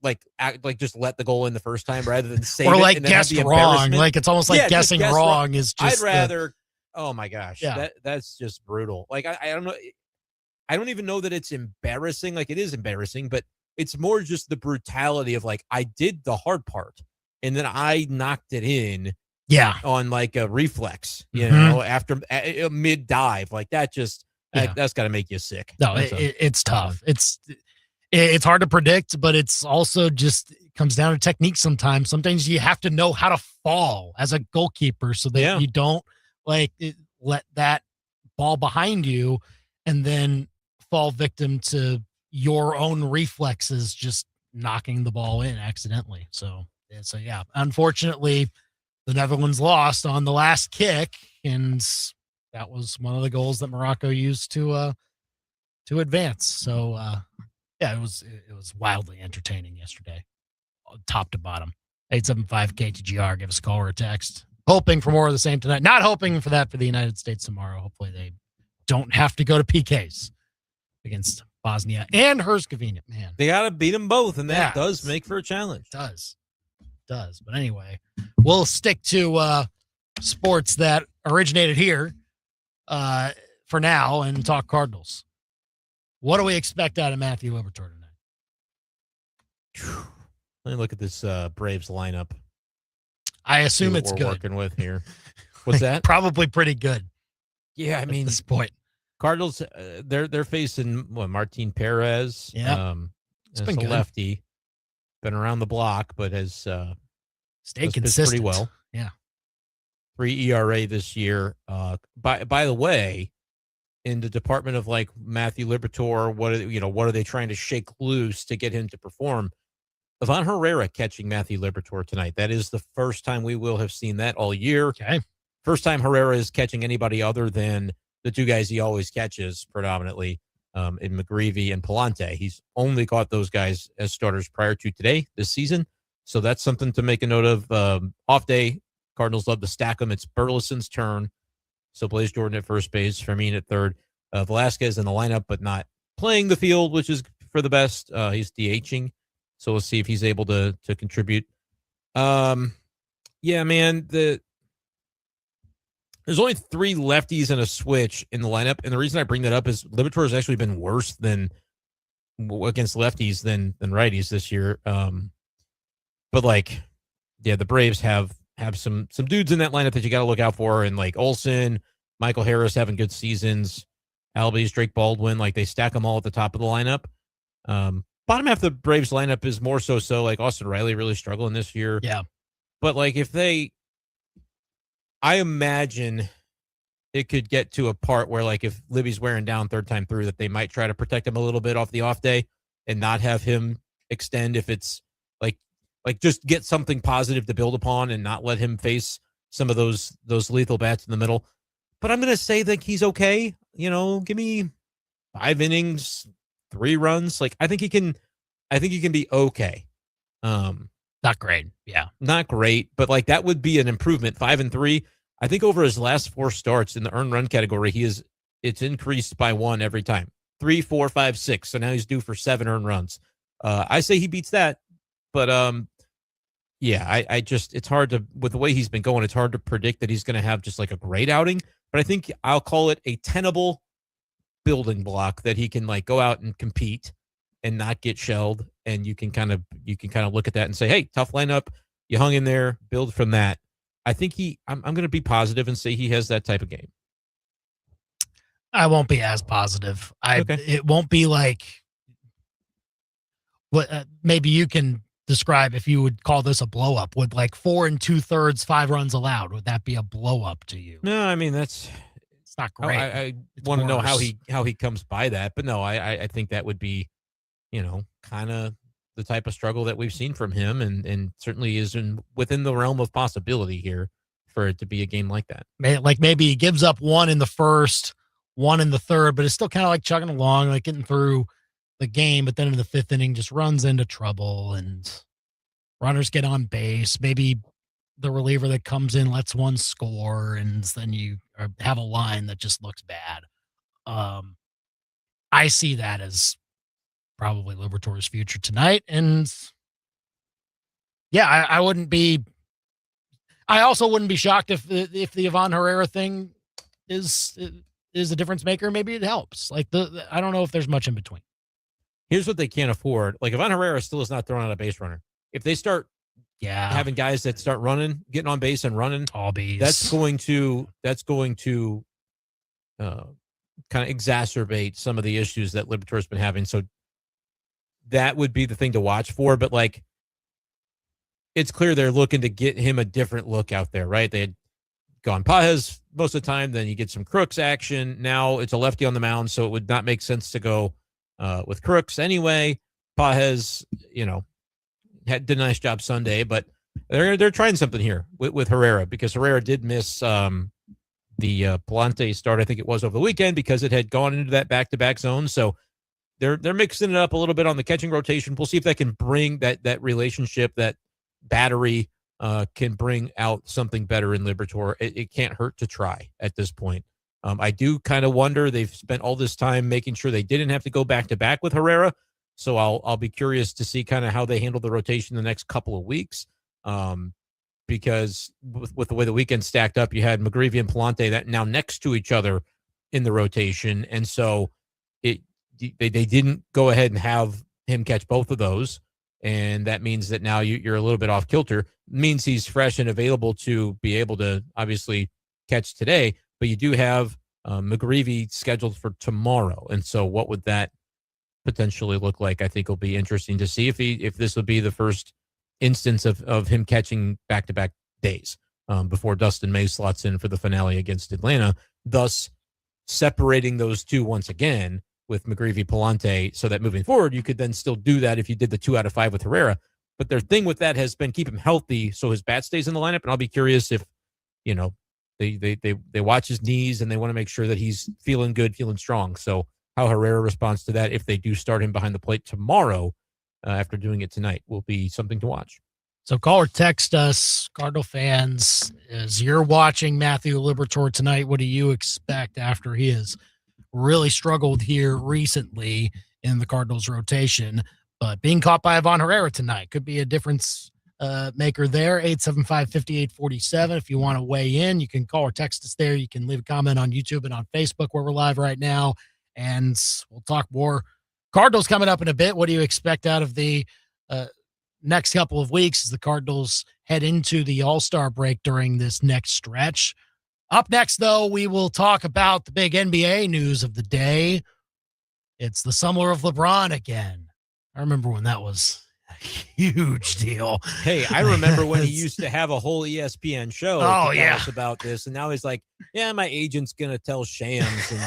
just let the goal in the first time rather than save or it like and then guess have the wrong. Like it's almost like guessing guess wrong is just. I'd rather. Oh my gosh, yeah. That's just brutal. Like I don't know. I don't even know that it's embarrassing. Like it is embarrassing, but it's more just the brutality of like I did the hard part and then I knocked it in. Yeah, on like a reflex, after mid dive, like that. Just that's got to make you sick. No, it's tough. It's hard to predict, but it's also just comes down to technique. Sometimes you have to know how to fall as a goalkeeper so that you don't let that ball behind you and then fall victim to your own reflexes, just knocking the ball in accidentally. So yeah, unfortunately the Netherlands lost on the last kick, and that was one of the goals that Morocco used to advance. So yeah, it was wildly entertaining yesterday, top to bottom. 875 KTGR, give us a call or a text. Hoping for more of the same tonight. Not hoping for that for the United States tomorrow. Hopefully they don't have to go to PKs against Bosnia and Herzegovina. Man, they got to beat them both, and that does make for a challenge. Does. But anyway, we'll stick to sports that originated here for now and talk Cardinals. What do we expect out of Matthew Liberatore tonight? Let me look at this Braves lineup. I assume it's good. Working with here. What's that? Probably pretty good. Yeah, I mean, at this point, Cardinals they're facing Martin Perez. Yeah, it's been a lefty, been around the block, but has stayed consistent pretty well. Yeah, 3 ERA this year. By the way, in the department of like Matthew Liberatore, what are they trying to shake loose to get him to perform? Ivan Herrera catching Matthew Liberatore tonight. That is the first time we will have seen that all year. Okay. first time Herrera is catching anybody other than the two guys he always catches predominantly in McGreevy and Palante. He's only caught those guys as starters prior to today, this season. So that's something to make a note of. Off day, Cardinals love to stack them. It's Burleson's turn. So Blaze Jordan at first base, Fermin at third. Velasquez in the lineup, but not playing the field, which is for the best. He's DHing. So we'll see if he's able to contribute. Yeah, man, there's only 3 lefties and a switch in the lineup. And the reason I bring that up is Liberatore has actually been worse than against lefties than righties this year. But like, yeah, the Braves have some dudes in that lineup that you got to look out for. And like Olsen, Michael Harris having good seasons, Albies, Drake Baldwin, like they stack them all at the top of the lineup. Bottom half of the Braves lineup is more so like Austin Riley really struggling this year. Yeah. But like I imagine it could get to a part where like if Libby's wearing down third time through that they might try to protect him a little bit off the off day and not have him extend if it's like just get something positive to build upon and not let him face some of those lethal bats in the middle. But I'm going to say that he's okay. You know, give me 5 innings, 3 runs. Like I think he can be okay. Not great. Yeah. Not great, but like that would be an improvement. 5 and 3. I think over his last 4 starts in the earned run category, it's increased by 1 every time. 3, 4, 5, 6. So now he's due for 7 earned runs. I say he beats that, but yeah, I just, it's hard to, with the way he's been going, it's hard to predict that he's going to have just like a great outing, but I think I'll call it a tenable building block that he can like go out and compete and not get shelled. And you can kind of look at that and say, hey, tough lineup. You hung in there, build from that. I think I'm going to be positive and say he has that type of game. I won't be as positive. Okay. It won't be like what maybe you can describe if you would call this a blow up. Would like 4 2/3, 5 runs allowed, would that be a blow up to you? No, I mean it's not great. I want to know how he comes by that, but no, I think that would be, you know, kind of the type of struggle that we've seen from him, and certainly is within the realm of possibility here for it to be a game like that. Like maybe he gives up 1 in the first, 1 in the third, but it's still kind of like chugging along, like getting through the game. But then in the 5th inning, just runs into trouble and runners get on base. Maybe the reliever that comes in lets one score, and then you have a line that just looks bad. I see that as probably Liberatore's future tonight. And yeah, I also wouldn't be shocked if the Ivan Herrera thing is a difference maker. Maybe it helps. Like I don't know if there's much in between. Here's what they can't afford. Like Ivan Herrera still is not throwing out a base runner. If they start having guys that start running, getting on base and running, all bees, that's going to kind of exacerbate some of the issues that Liberatore's been having. So that would be the thing to watch for. But like, it's clear they're looking to get him a different look out there, right? They had gone Pajes most of the time. Then you get some Crooks action. Now it's a lefty on the mound, so it would not make sense to go with Crooks anyway. Pajes, you know, did a nice job Sunday, but they're trying something here with Herrera, because Herrera did miss the Palante start, I think it was, over the weekend, because it had gone into that back-to-back zone. So they're mixing it up a little bit on the catching rotation. We'll see if that can bring that relationship, that battery can bring out something better in Liberatore. It can't hurt to try at this point. I do kind of wonder, they've spent all this time making sure they didn't have to go back-to-back with Herrera. So I'll be curious to see kind of how they handle the rotation the next couple of weeks. Because with the way the weekend stacked up, you had McGreevy and Palante that now next to each other in the rotation. And so they didn't go ahead and have him catch both of those. And that means that now you're a little bit off kilter. It means he's fresh and available to be able to obviously catch today, but you do have McGreevy scheduled for tomorrow. And so what would that potentially look like? I think will be interesting to see if this would be the first instance of him catching back-to-back days before Dustin May slots in for the finale against Atlanta, thus separating those two once again with McGreevy Palante, so that moving forward you could then still do that if you did the 2 out of 5 with Herrera. But their thing with that has been keep him healthy so his bat stays in the lineup. And I'll be curious if, you know, They watch his knees, and they want to make sure that he's feeling good, feeling strong. So how Herrera responds to that, if they do start him behind the plate tomorrow after doing it tonight, will be something to watch. So call or text us, Cardinal fans, as you're watching Matthew Liberatore tonight. What do you expect after he has really struggled here recently in the Cardinals rotation? But being caught by Ivan Herrera tonight could be a difference maker there. 875-5847. If you want to weigh in, you can call or text us there. You can leave a comment on YouTube and on Facebook where we're live right now. And we'll talk more Cardinals coming up in a bit. What do you expect out of the next couple of weeks as the Cardinals head into the All-Star break during this next stretch? Up next, though, we will talk about the big NBA news of the day. It's the summer of LeBron again. I remember when that was a huge deal. Hey, I remember when he used to have a whole ESPN show to tell us about this, and now he's like, yeah, my agent's going to tell Shams, and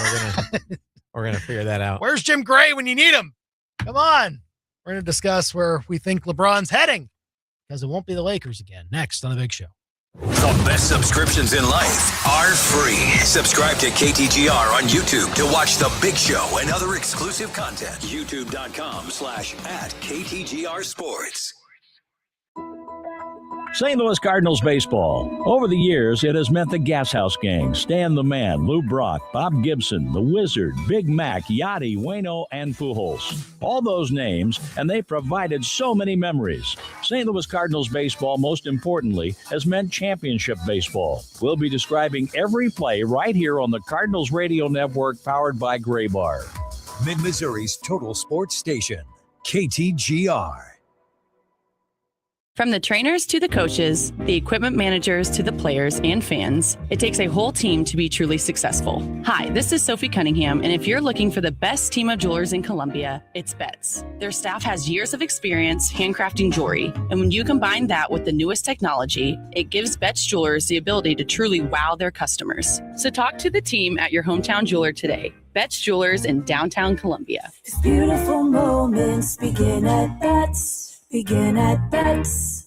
we're gonna figure that out. Where's Jim Gray when you need him? Come on. We're going to discuss where we think LeBron's heading, because it won't be the Lakers again. Next on The Big Show. The best subscriptions in life are free. Subscribe to KTGR on YouTube to watch The Big Show and other exclusive content. YouTube.com/@KTGR Sports. St. Louis Cardinals baseball. Over the years, it has meant the Gas House Gang, Stan the Man, Lou Brock, Bob Gibson, The Wizard, Big Mac, Yachty, Waino, and Pujols. All those names, and they provided so many memories. St. Louis Cardinals baseball, most importantly, has meant championship baseball. We'll be describing every play right here on the Cardinals Radio Network, powered by Gray Bar. Mid-Missouri's total sports station, KTGR. From the trainers to the coaches, the equipment managers to the players and fans, it takes a whole team to be truly successful. Hi, this is Sophie Cunningham, and if you're looking for the best team of jewelers in Columbia, it's Betts. Their staff has years of experience handcrafting jewelry, and when you combine that with the newest technology, it gives Betts Jewelers the ability to truly wow their customers. So talk to the team at your hometown jeweler today. Betts Jewelers in downtown Columbia. These beautiful moments begin at Betts. Begin at Betts.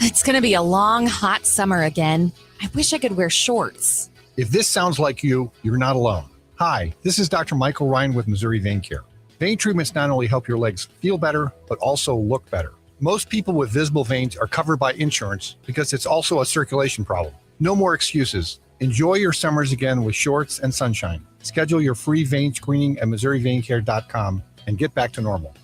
It's going to be a long, hot summer again. I wish I could wear shorts. If this sounds like you, you're not alone. Hi, this is Dr. Michael Ryan with Missouri Vein Care. Vein treatments not only help your legs feel better, but also look better. Most people with visible veins are covered by insurance because it's also a circulation problem. No more excuses. Enjoy your summers again with shorts and sunshine. Schedule your free vein screening at MissouriVeinCare.com and get back to normal.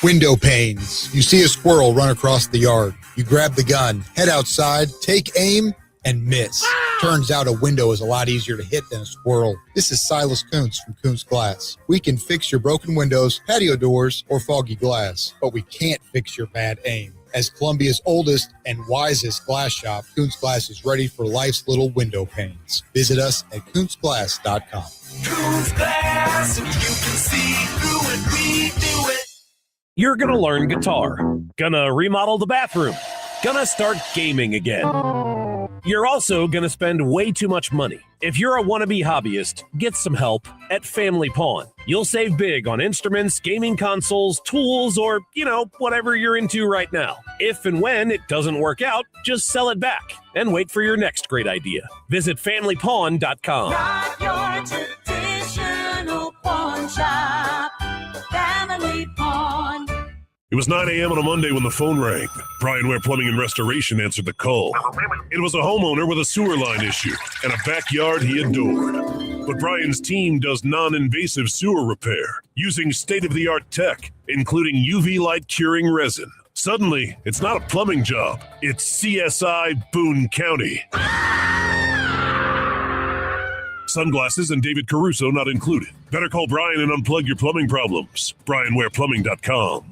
Window panes. You see a squirrel run across the yard. You grab the gun, head outside, take aim, and miss. Turns out a window is a lot easier to hit than a squirrel. This is Silas Kuntz from Kuntz Glass. We can fix your broken windows, patio doors, or foggy glass, but we can't fix your bad aim. As Columbia's oldest and wisest glass shop, Kuntz Glass is ready for life's little window panes. Visit us at KuntzGlass.com. Kuntz Glass, and you can see through it, we do it. You're gonna learn guitar, gonna remodel the bathroom, gonna start gaming again. You're also gonna spend way too much money. If you're a wannabe hobbyist, get some help at Family Pawn. You'll save big on instruments, gaming consoles, tools, or, whatever you're into right now. If and when it doesn't work out, just sell it back and wait for your next great idea. Visit FamilyPawn.com. Not your traditional pawn shop. Family Pawn. It was 9 a.m. on a Monday when the phone rang. Brian Ware Plumbing and Restoration answered the call. It was a homeowner with a sewer line issue and a backyard he adored. But Brian's team does non-invasive sewer repair using state-of-the-art tech, including UV light curing resin. Suddenly, it's not a plumbing job. It's CSI Boone County. Sunglasses and David Caruso not included. Better call Brian and unplug your plumbing problems. BrianWarePlumbing.com.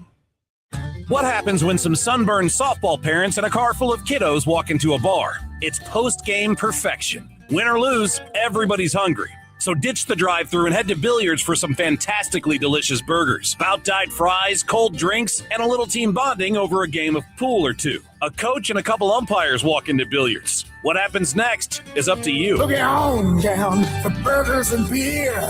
What happens when some sunburned softball parents and a car full of kiddos walk into a bar? It's post-game perfection. Win or lose, everybody's hungry. So ditch the drive-thru and head to Billiards for some fantastically delicious burgers, spout-dyed fries, cold drinks, and a little team bonding over a game of pool or two. A coach and a couple umpires walk into Billiards. What happens next is up to you. Look on down for burgers and beer.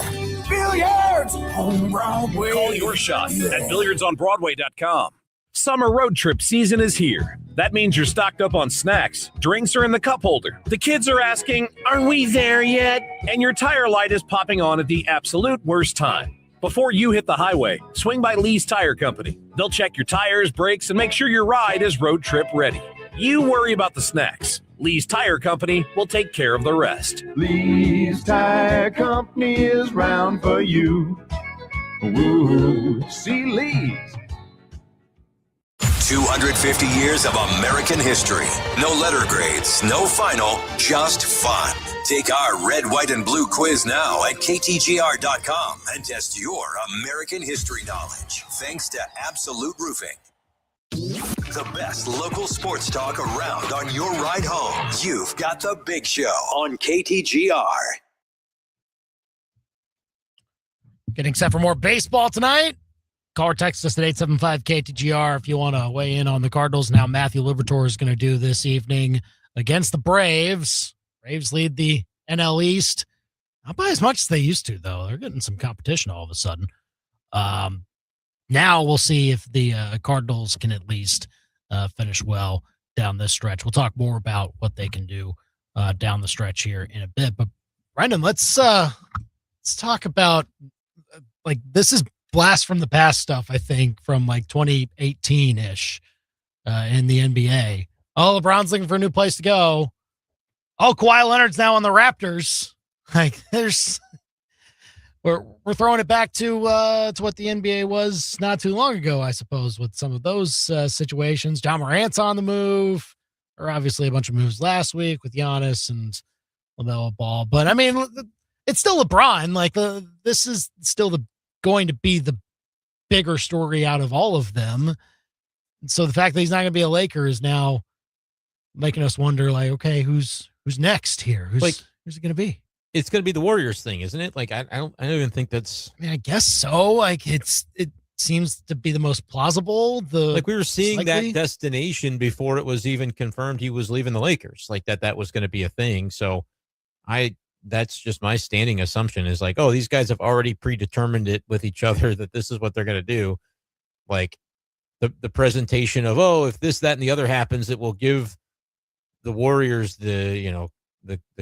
Billiards on Broadway. Call your shot at BilliardsOnBroadway.com. Summer road trip season is here. That means you're stocked up on snacks. Drinks are in the cup holder. The kids are asking, "Are we there yet?" And your tire light is popping on at the absolute worst time. Before you hit the highway, swing by Lee's Tire Company. They'll check your tires, brakes, and make sure your ride is road trip ready. You worry about the snacks. Lee's Tire Company will take care of the rest. Lee's Tire Company is round for you. Ooh, see Lee's. 250 years of American history. No letter grades, no final, just fun. Take our red, white, and blue quiz now at ktgr.com and test your American history knowledge. Thanks to Absolute Roofing. The best local sports talk around on your ride home. You've got the Big Show on KTGR. Getting set for more baseball tonight. Call or text us at 875-KTGR if you want to weigh in on the Cardinals. Now Matthew Liberatore is going to do this evening against the Braves. Braves lead the NL East. Not by as much as they used to, though. They're getting some competition all of a sudden. Now we'll see if the Cardinals can at least finish well down this stretch. We'll talk more about what they can do down the stretch here in a bit. But Brendan, let's talk about this is blast from the past stuff, I think, from 2018-ish in the NBA. Oh, LeBron's looking for a new place to go. Oh, Kawhi Leonard's now on the Raptors. We're throwing it back to what the NBA was not too long ago, I suppose, with some of those situations. John Morant's on the move, or obviously a bunch of moves last week with Giannis and LaMelo Ball. But I mean, it's still LeBron. This is still going to be the bigger story out of all of them. So the fact that he's not going to be a Laker is now making us wonder, okay, who's next here? Who's it going to be? It's going to be the Warriors thing, isn't it? I don't even think that's. I mean, I guess so. It seems to be the most plausible. We were seeing that destination before it was even confirmed he was leaving the Lakers. That was going to be a thing. So, that's just my standing assumption is these guys have already predetermined it with each other that this is what they're going to do. The presentation of, if this, that, and the other happens, it will give the Warriors the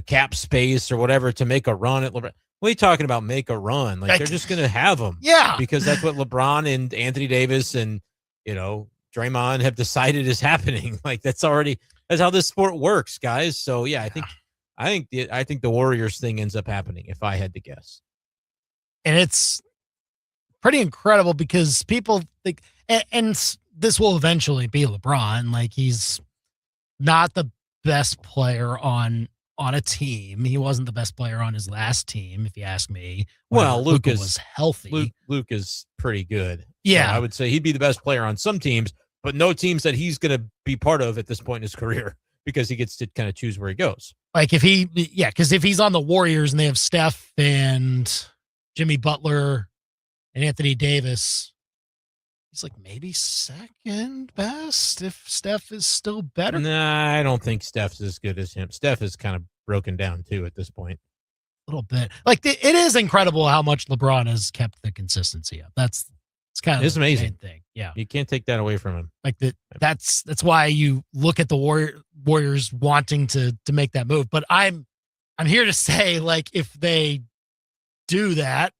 cap space or whatever to make a run at LeBron. What are you talking about? Make a run? They're just going to have them. Yeah. Because that's what LeBron and Anthony Davis and, Draymond have decided is happening. That's how this sport works, guys. So yeah, I think the Warriors thing ends up happening if I had to guess. And it's pretty incredible because people think, and this will eventually be LeBron. He's not the best player on a team. He wasn't the best player on his last team, if you ask me. Well, Luka was healthy. Luke is pretty good. Yeah. So I would say he'd be the best player on some teams, but no teams that he's going to be part of at this point in his career because he gets to kind of choose where he goes. Because if he's on the Warriors and they have Steph and Jimmy Butler and Anthony Davis, he's maybe second best if Steph is still better. Nah, I don't think Steph's as good as him. Steph is kind of broken down too at this point. A little bit. It is incredible how much LeBron has kept the consistency up. It's kind of the amazing main thing. Yeah. You can't take that away from him. That's why you look at the Warriors wanting to make that move. But I'm here to say, if they do that,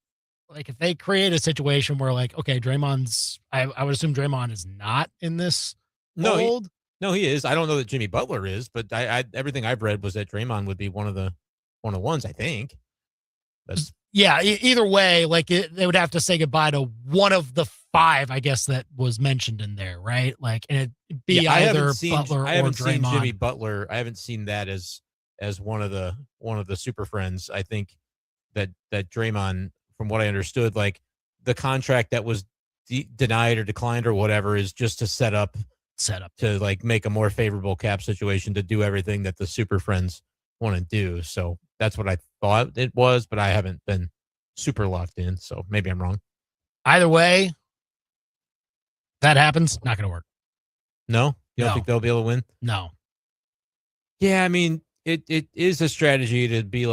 if they create a situation where okay, Draymond's, I would assume Draymond is not in this fold. No, he is. I don't know that Jimmy Butler is, but I everything I've read was that Draymond would be one of the ones, I think. Yeah, either way, they would have to say goodbye to one of the five, I guess, that was mentioned in there, right? And it'd be either Butler or Draymond. I haven't seen Jimmy Butler. I haven't seen that as one of the super friends. I think that Draymond, from what I understood, the contract that was denied or declined or whatever is just to set up to make a more favorable cap situation to do everything that the super friends want to do. So that's what I thought it was, but I haven't been super locked in. So maybe I'm wrong. Either way, that happens. Not going to work. No, you don't think they'll be able to win? No. Yeah. I mean, it is a strategy to be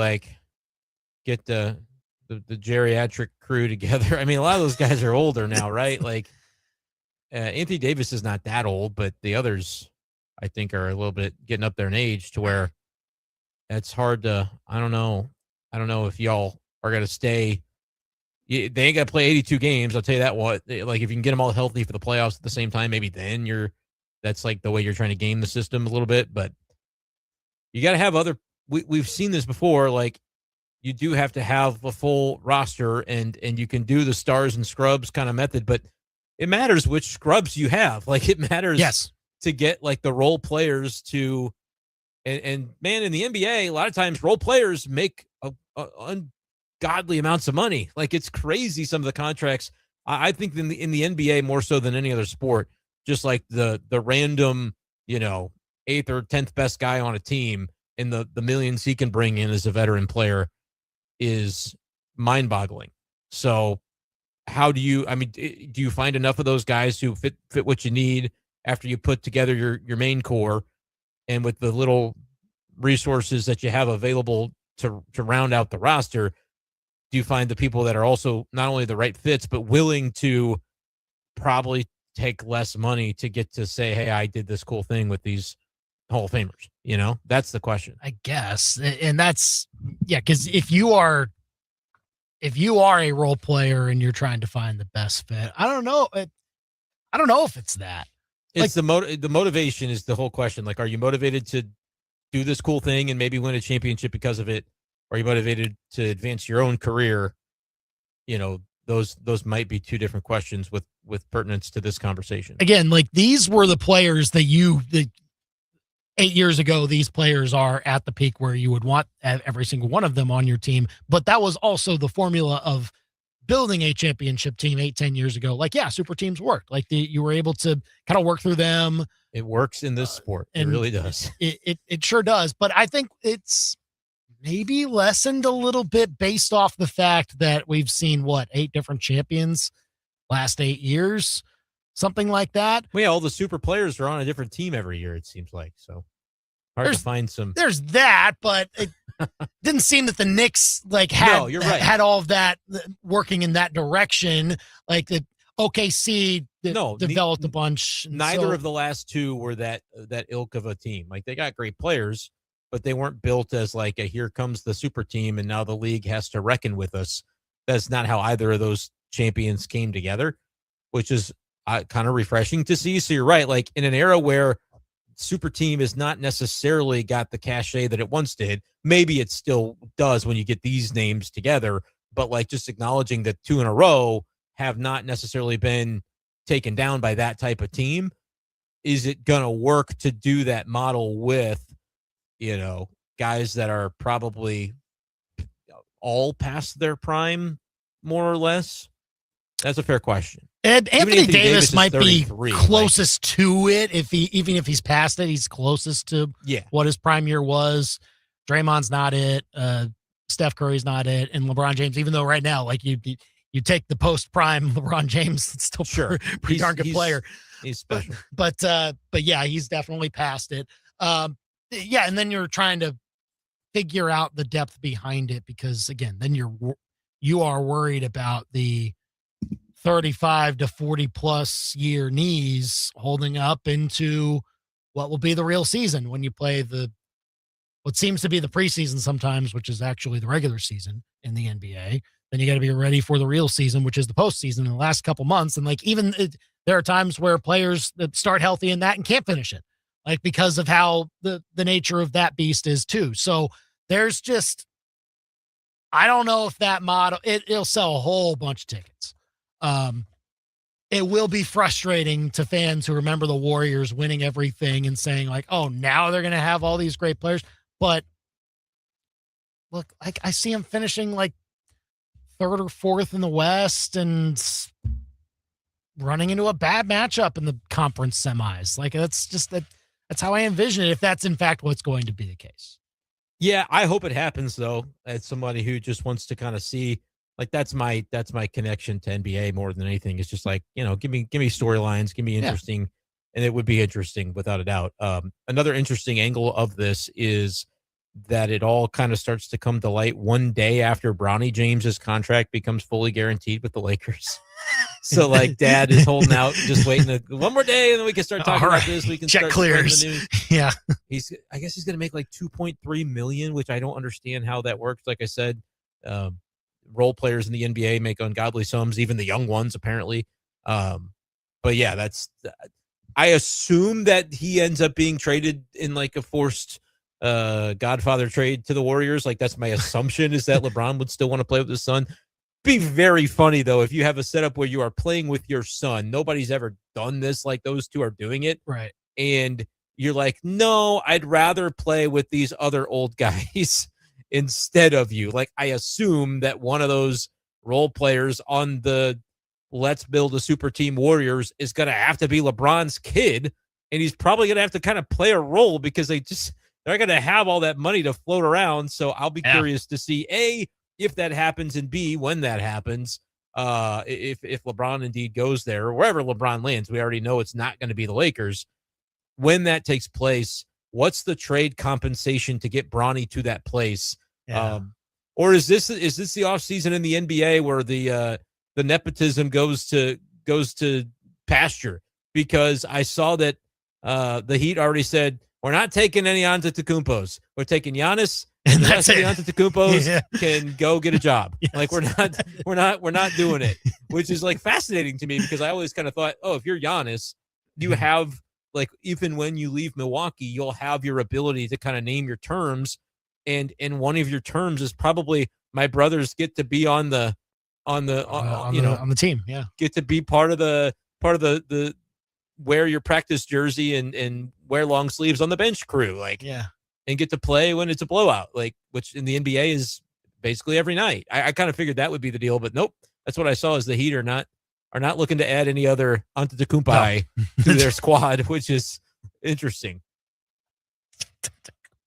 get the geriatric crew together. I mean, a lot of those guys are older now, right? Anthony Davis is not that old, but the others I think are a little bit getting up there in age to where it's hard to, I don't know if y'all are going to stay. They ain't got to play 82 games. I'll tell you that what, like if you can get them all healthy for the playoffs at the same time, maybe then that's like the way you're trying to game the system a little bit, but you got to have we've seen this before. Like you do have to have a full roster and you can do the stars and scrubs kind of method, but it matters which scrubs you have. Like it matters to get like the role players to, and man, in the NBA, a lot of times role players make ungodly amounts of money. Like it's crazy. Some of the contracts, I think in the NBA more so than any other sport, just like the random, 8th or 10th best guy on a team and the millions he can bring in as a veteran player is mind boggling. So do you find enough of those guys who fit what you need after you put together your main core and with the little resources that you have available to round out the roster? Do you find the people that are also not only the right fits, but willing to probably take less money to get to say, hey, I did this cool thing with these Hall of Famers? That's the question, I guess. And that's, because if you are a role player and you're trying to find the best fit, I don't know if it's that. It's like, the motivation is the whole question. Like, are you motivated to do this cool thing and maybe win a championship because of it? Or are you motivated to advance your own career? Those might be two different questions with pertinence to this conversation. Again, like these were the players that 8 years ago, these players are at the peak where you would want every single one of them on your team. But that was also the formula of building a championship team 8-10 years ago. Like, super teams worked. Like you were able to kind of work through them. It works in this sport. It really does. It sure does. But I think it's maybe lessened a little bit based off the fact that we've seen 8 different champions last 8 years, something like that. Well, yeah, all the super players are on a different team every year, it seems like. So hard to find some. There's that, but it didn't seem that the Knicks had all of that working in that direction. Like the OKC developed a bunch. Neither of the last two were that ilk of a team. Like they got great players, but they weren't built as like here comes the super team and now the league has to reckon with us. That's not how either of those champions came together, which is kind of refreshing to see. So you're right. Like in an era where super team is not necessarily got the cachet that it once did, maybe it still does when you get these names together, but like just acknowledging that 2 in a row have not necessarily been taken down by that type of team. Is it going to work to do that model with, guys that are probably all past their prime, more or less? That's a fair question. And Anthony Davis might be closest to it. Even if he's past it, he's closest to what his prime year was. Draymond's not it. Steph Curry's not it. And LeBron James, even though right now, like you take the post-prime LeBron James, it's still pretty darn good player. He's special. But yeah, he's definitely past it. And then you're trying to figure out the depth behind it because, again, then you are worried about the 35 to 40 plus year knees holding up into what will be the real season when you play what seems to be the preseason sometimes, which is actually the regular season in the NBA. Then you got to be ready for the real season, which is the postseason in the last couple months. And like, there are times where players that start healthy in that and can't finish it, like because of how the nature of that beast is too. So there's just, I don't know if that model, it'll sell a whole bunch of tickets. It will be frustrating to fans who remember the Warriors winning everything and saying like, oh, now they're going to have all these great players. But look, like I see them finishing like 3rd or 4th in the West and running into a bad matchup in the conference semis. Like that's how I envision it. If that's in fact what's going to be the case. Yeah. I hope it happens though. As somebody who just wants to kind of see, like that's my connection to NBA more than anything. It's just like, give me storylines, give me interesting, and it would be interesting without a doubt. Another interesting angle of this is that it all kind of starts to come to light one day after Bronny James's contract becomes fully guaranteed with the Lakers. So like dad is holding out, just waiting one more day, and then we can start talking about this. We can check start clears. The news. Yeah. I guess he's going to make like 2.3 million, which I don't understand how that works. Like I said, role players in the NBA make ungodly sums, even the young ones apparently. But yeah, I assume that he ends up being traded in like a forced Godfather trade to the Warriors. Like that's my assumption, is that LeBron would still want to play with his son. Be very funny though if you have a setup where you are playing with your son. Nobody's ever done this like those two are doing it. Right. And you're like, no, I'd rather play with these other old guys instead of you. Like I assume that one of those role players on the let's build a super team Warriors is going to have to be LeBron's kid. And he's probably going to have to kind of play a role because they're going to have all that money to float around. So I'll be curious to see A, if that happens, and B, when that happens. If LeBron indeed goes there, or wherever LeBron lands, we already know it's not going to be the Lakers. When that takes place, what's the trade compensation to get Bronny to that place? Yeah. Or is this the offseason in the NBA where the nepotism goes to pasture? Because I saw that the Heat already said, we're not taking any Antetokounmpos. We're taking Giannis, and the rest of the Antetokounmpos can go get a job. Yes. Like we're not doing it, which is like fascinating to me because I always kind of thought, oh, if you're Giannis, you have like even when you leave Milwaukee, you'll have your ability to kind of name your terms, and one of your terms is probably my brothers get to be on the team. Yeah, get to be part of the wear your practice jersey and wear long sleeves on the bench crew, like and get to play when it's a blowout, like which in the NBA is basically every night. I kind of figured that would be the deal, but nope. That's what I saw is the Heat are not looking to add any other Antetokounmpo to their squad, which is interesting.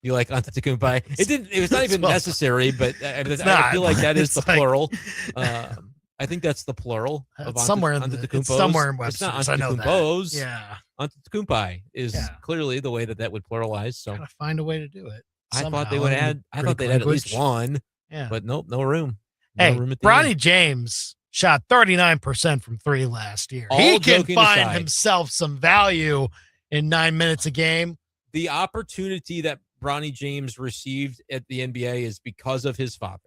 You like Antetokounmpo? It was not even necessary, but I feel like that is the plural. I think that's the plural of somewhere in Webster's. It's not I know Antetokounmpos. that. Yeah. Antetokounmpo is clearly the way that would pluralize. So gotta find a way to do it. I thought they would add. I thought they'd add at least one. Yeah. But nope, no room. Hey, room Bronny James shot 39% from three last year. He can find himself some value in 9 minutes a game. The opportunity that Bronny James received at the NBA is because of his father.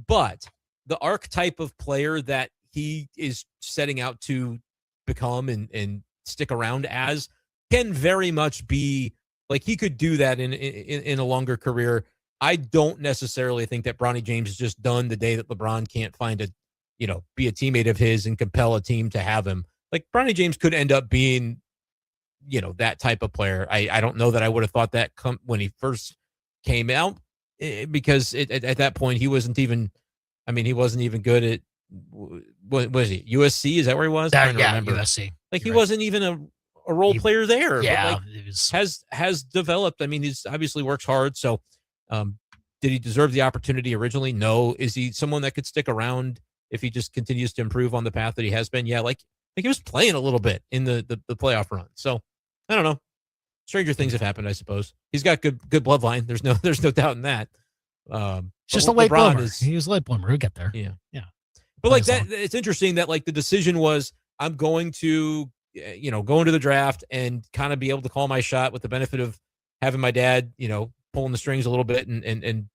But the archetype of player that he is setting out to become and stick around as can very much be like he could do that in a longer career. I don't necessarily think that Bronny James is just done the day that LeBron can't find be a teammate of his and compel a team to have him. Like Bronny James could end up being, that type of player. I don't know that I would have thought that when he first came out because at that point he wasn't even good at, what was he? USC? Is that where he was? I don't remember. USC. Like he wasn't even a role player there. Yeah. But like has developed. I mean, he's obviously works hard. So did he deserve the opportunity originally? No. Is he someone that could stick around if he just continues to improve on the path that he has been? Yeah. Like he was playing a little bit in the playoff run. So I don't know. Stranger things have happened, I suppose. He's got good bloodline. There's no doubt in that. Just a late bloomer. He was a late bloomer. He'll get there. Yeah. Yeah. But like that, it's interesting that like the decision was I'm going to, go into the draft and kind of be able to call my shot with the benefit of having my dad, pulling the strings a little bit and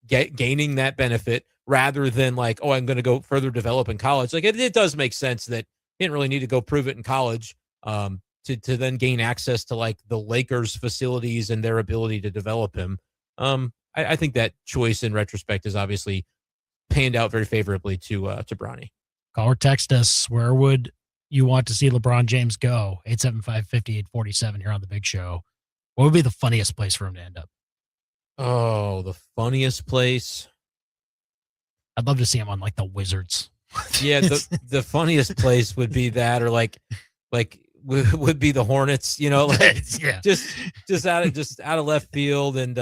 gaining that benefit rather than like, oh, I'm going to go further develop in college. Like it does make sense that he didn't really need to go prove it in college to then gain access to like the Lakers facilities and their ability to develop him. I think that choice in retrospect is obviously panned out very favorably to Bronny. Call or text us. Where would you want to see LeBron James go? 875-5847 here on The Big Show. What would be the funniest place for him to end up? Oh, the funniest place. I'd love to see him on like the Wizards. Yeah, the funniest place would be that, or like would be the Hornets. Just out of left field and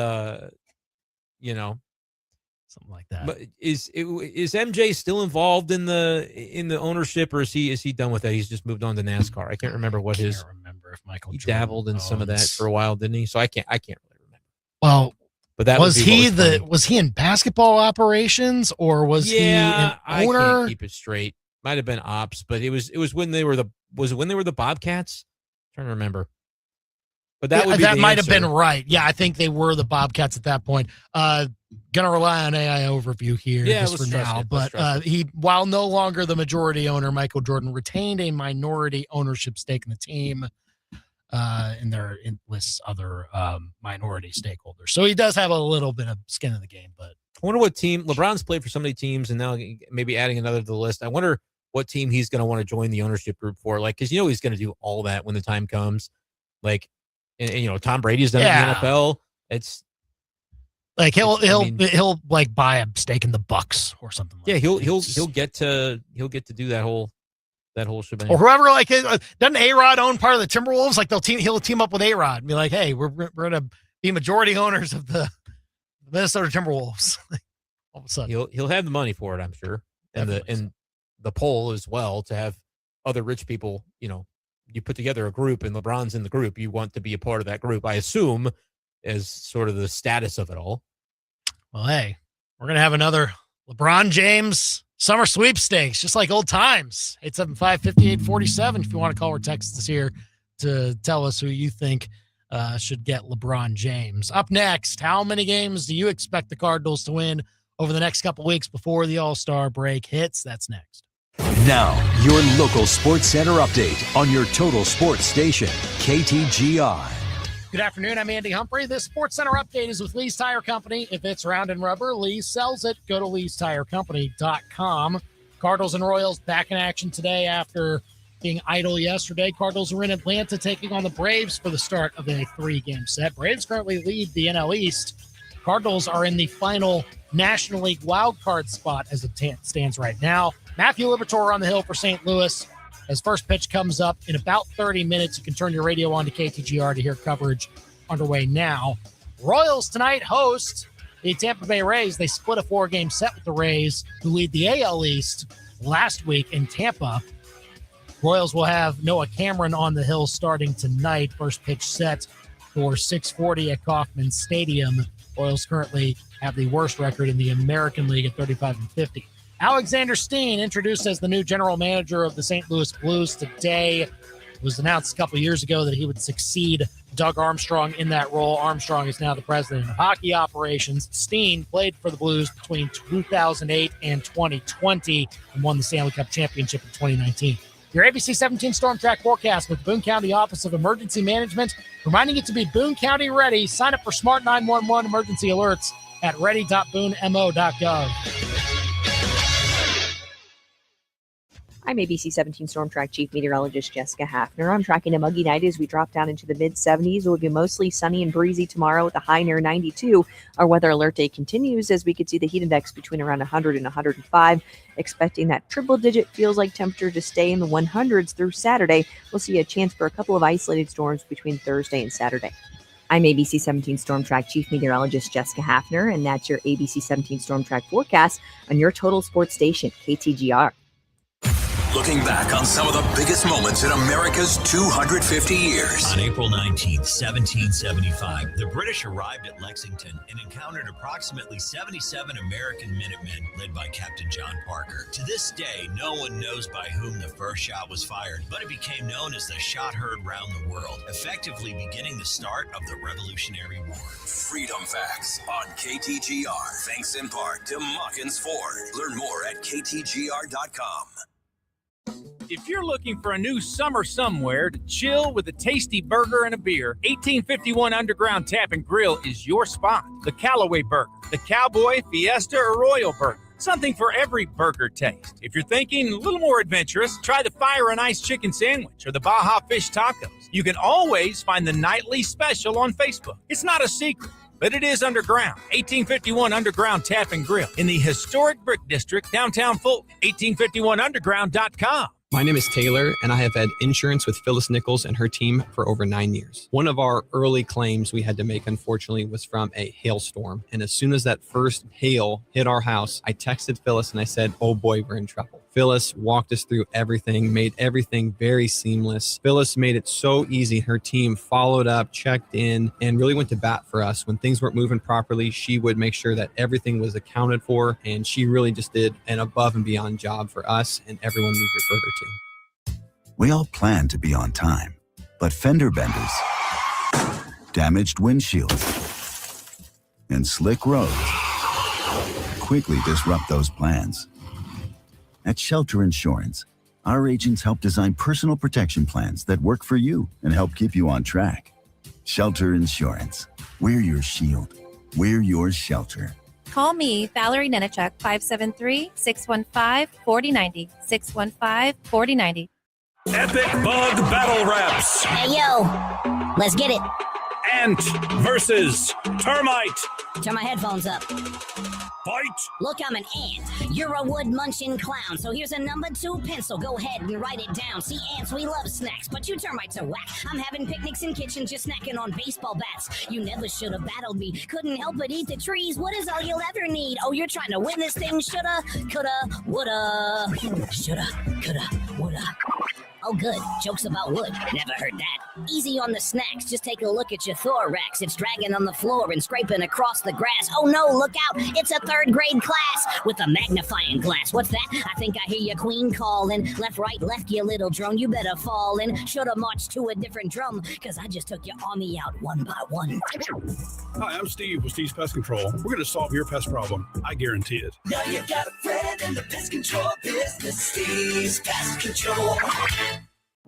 something like that. But is MJ still involved in the ownership, or is he done with that? He's just moved on to NASCAR. I can't remember what his. Can't remember if Michael he Jordan dabbled in some of that for a while, didn't he? So I can't really remember. Well, but that was he in basketball operations, or was he an owner? I can't keep it straight. Might have been ops, but it was when they were the Bobcats? I'm trying to remember. But that might have been right. Yeah, I think they were the Bobcats at that point. Gonna rely on AI overview here just for now. But while no longer the majority owner, Michael Jordan retained a minority ownership stake in the team, and there lists other minority stakeholders. So he does have a little bit of skin in the game. But I wonder what team LeBron's played for so many teams, and now maybe adding another to the list. I wonder what team he's going to want to join the ownership group for. Like, because he's going to do all that when the time comes. Like. And Tom Brady's done it in the NFL. It's like he'll like buy a stake in the Bucks or something. Yeah, he'll get to do that whole shebang. Or whoever, like, doesn't A-Rod own part of the Timberwolves? Like he'll team up with A-Rod and be like, hey, we're gonna be majority owners of the Minnesota Timberwolves. All of a sudden, he'll have the money for it, I'm sure, and the poll as well to have other rich people, you put together a group and LeBron's in the group, you want to be a part of that group, I assume, as sort of the status of it all. Well, hey, we're going to have another LeBron James summer sweepstakes, just like old times. 875-5847 if you want to call or text us here to tell us who you think should get LeBron James. Up next, how many games do you expect the Cardinals to win over the next couple weeks before the All-Star break hits? That's next. Now, your local sports center update on your total sports station, KTGR. Good afternoon. I'm Andy Humphrey. This Sports Center update is with Lee's Tire Company. If it's round and rubber, Lee sells it. Go to leestirecompany.com. Cardinals and Royals back in action today after being idle yesterday. Cardinals are in Atlanta taking on the Braves for the start of a 3-game set. Braves currently lead the NL East. Cardinals are in the final National League wild card spot as it stands right now. Matthew Liberatore on the hill for St. Louis. As first pitch comes up in about 30 minutes, you can turn your radio on to KTGR to hear coverage underway now. Royals tonight host the Tampa Bay Rays. They split a 4-game set with the Rays, who lead the AL East last week in Tampa. Royals will have Noah Cameron on the hill starting tonight. First pitch set for 6:40 at Kauffman Stadium. Royals currently have the worst record in the American League at 35-50. Alexander Steen, introduced as the new general manager of the St. Louis Blues today. It was announced a couple years ago that he would succeed Doug Armstrong in that role. Armstrong is now the president of hockey operations. Steen played for the Blues between 2008 and 2020 and won the Stanley Cup championship in 2019. Your ABC 17 Storm Track forecast with Boone County Office of Emergency Management, reminding you to be Boone County ready. Sign up for Smart 911 emergency alerts at ready.boonemo.gov. I'm ABC 17 Storm Track Chief Meteorologist Jessica Hafner. I'm tracking a muggy night as we drop down into the mid-70s. It will be mostly sunny and breezy tomorrow with a high near 92. Our weather alert day continues as we could see the heat index between around 100 and 105. Expecting that triple-digit feels-like temperature to stay in the 100s through Saturday. We'll see a chance for a couple of isolated storms between Thursday and Saturday. I'm ABC 17 Storm Track Chief Meteorologist Jessica Hafner, and that's your ABC 17 Storm Track forecast on your total sports station, KTGR. Looking back on some of the biggest moments in America's 250 years. On April 19th, 1775, the British arrived at Lexington and encountered approximately 77 American Minutemen led by Captain John Parker. To this day, no one knows by whom the first shot was fired, but it became known as the shot heard round the world, effectively beginning the start of the Revolutionary War. Freedom Facts on KTGR. Thanks in part to Muckins Ford. Learn more at ktgr.com. If you're looking for a new summer somewhere to chill with a tasty burger and a beer, 1851 Underground Tap and Grill is your spot. The Callaway Burger, the Cowboy, Fiesta, or Royal Burger. Something for every burger taste. If you're thinking a little more adventurous, try the Fire and Ice Chicken Sandwich or the Baja Fish Tacos. You can always find the nightly special on Facebook. It's not a secret, but it is underground. 1851 Underground Tap and Grill in the historic Brick District, downtown Fulton. 1851underground.com. My name is Taylor, and I have had insurance with Phyllis Nichols and her team for over 9 years. One of our early claims we had to make, unfortunately, was from a hailstorm. And as soon as that first hail hit our house, I texted Phyllis and I said, oh boy, we're in trouble. Phyllis walked us through everything, made everything very seamless. Phyllis made it so easy. Her team followed up, checked in, and really went to bat for us. When things weren't moving properly, she would make sure that everything was accounted for, and she really just did an above and beyond job for us and everyone we referred her to. We all plan to be on time, but fender benders, damaged windshields, and slick roads quickly disrupt those plans. At Shelter Insurance, our agents help design personal protection plans that work for you and help keep you on track. Shelter Insurance. We're your shield. We're your shelter. Call me, Valerie Nenechuk, 573-615-4090. 615-4090. Epic Bug Battle Raps. Hey, yo. Let's get it. Ant versus termite. Turn my headphones up. Fight. Look, I'm an ant. You're a wood munching clown. So here's a number 2 pencil. Go ahead and write it down. See, ants, we love snacks, but you termites are whack. I'm having picnics in kitchens, just snacking on baseball bats. You never should have battled me. Couldn't help but eat the trees. What is all you'll ever need? Oh, you're trying to win this thing? Shoulda, coulda, woulda. Shoulda, coulda, woulda. Oh, good. Jokes about wood. Never heard that. Easy on the snacks. Just take a look at your thorax. It's dragging on the floor and scraping across the grass. Oh, no, look out. It's a 3rd grade class with a magnifying glass. What's that? I think I hear your queen calling. Left, right, left, you little drone. You better fall in. Shoulda marched to a different drum, because I just took your army out one by one. Hi, I'm Steve with Steve's Pest Control. We're going to solve your pest problem. I guarantee it. Now you got a friend in the pest control business. Steve's Pest Control.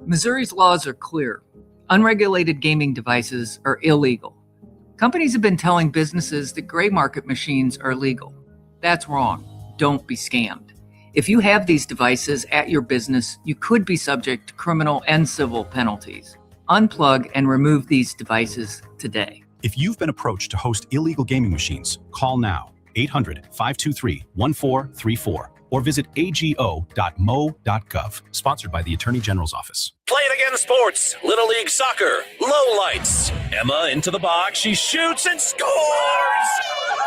Missouri's laws are clear. Unregulated gaming devices are illegal. Companies have been telling businesses that gray market machines are legal. That's wrong. Don't be scammed. If you have these devices at your business, you could be subject to criminal and civil penalties. Unplug and remove these devices today. If you've been approached to host illegal gaming machines, call now 800-523-1434 or visit ago.mo.gov. Sponsored by the Attorney General's Office. Play it again sports. Little League Soccer. Low lights. Emma into the box. She shoots and scores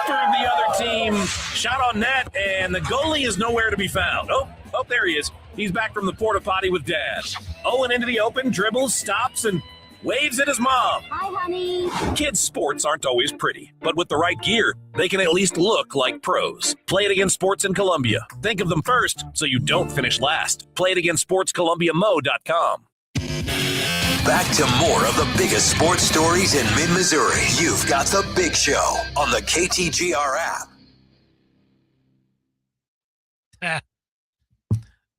for the other team. Shot on net, and the goalie is nowhere to be found. Oh, there he is. He's back from the porta potty with Dad. Owen into the open, dribbles, stops, and waves at his mom. Hi, honey. Kids' sports aren't always pretty, but with the right gear, they can at least look like pros. Play It Again Sports in Columbia. Think of them first so you don't finish last. Play It Again Sports, ColumbiaMo.com. Back to more of the biggest sports stories in mid-Missouri. You've got The Big Show on the KTGR app.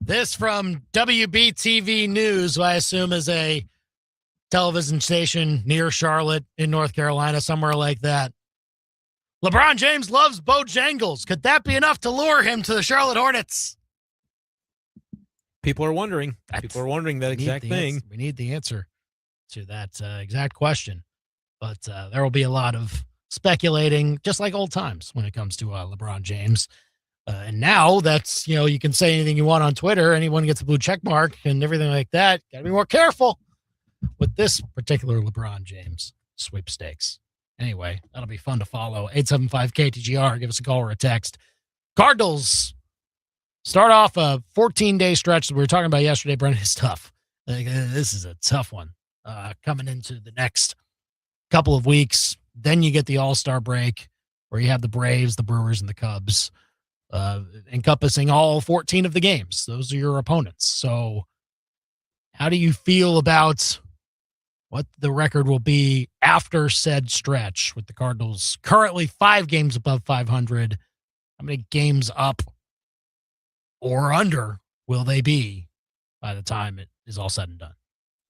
This from WBTV News, who I assume is a television station near Charlotte in North Carolina, somewhere like that. LeBron James loves Bojangles. Could that be enough to lure him to the Charlotte Hornets? People are wondering. People are wondering that exact thing. We need the answer to that exact question. But there will be a lot of speculating, just like old times, when it comes to LeBron James. And now that's, you can say anything you want on Twitter. Anyone gets a blue check mark and everything like that. Got to be more careful with this particular LeBron James sweepstakes. Anyway, that'll be fun to follow. 875-KTGR. Give us a call or a text. Cardinals start off a 14-day stretch that we were talking about yesterday. Brennan, is tough. This is a tough one coming into the next couple of weeks. Then you get the All-Star break where you have the Braves, the Brewers, and the Cubs encompassing all 14 of the games. Those are your opponents. So how do you feel about what the record will be after said stretch with the Cardinals currently 5 games above 500? How many games up or under will they be by the time it is all said and done?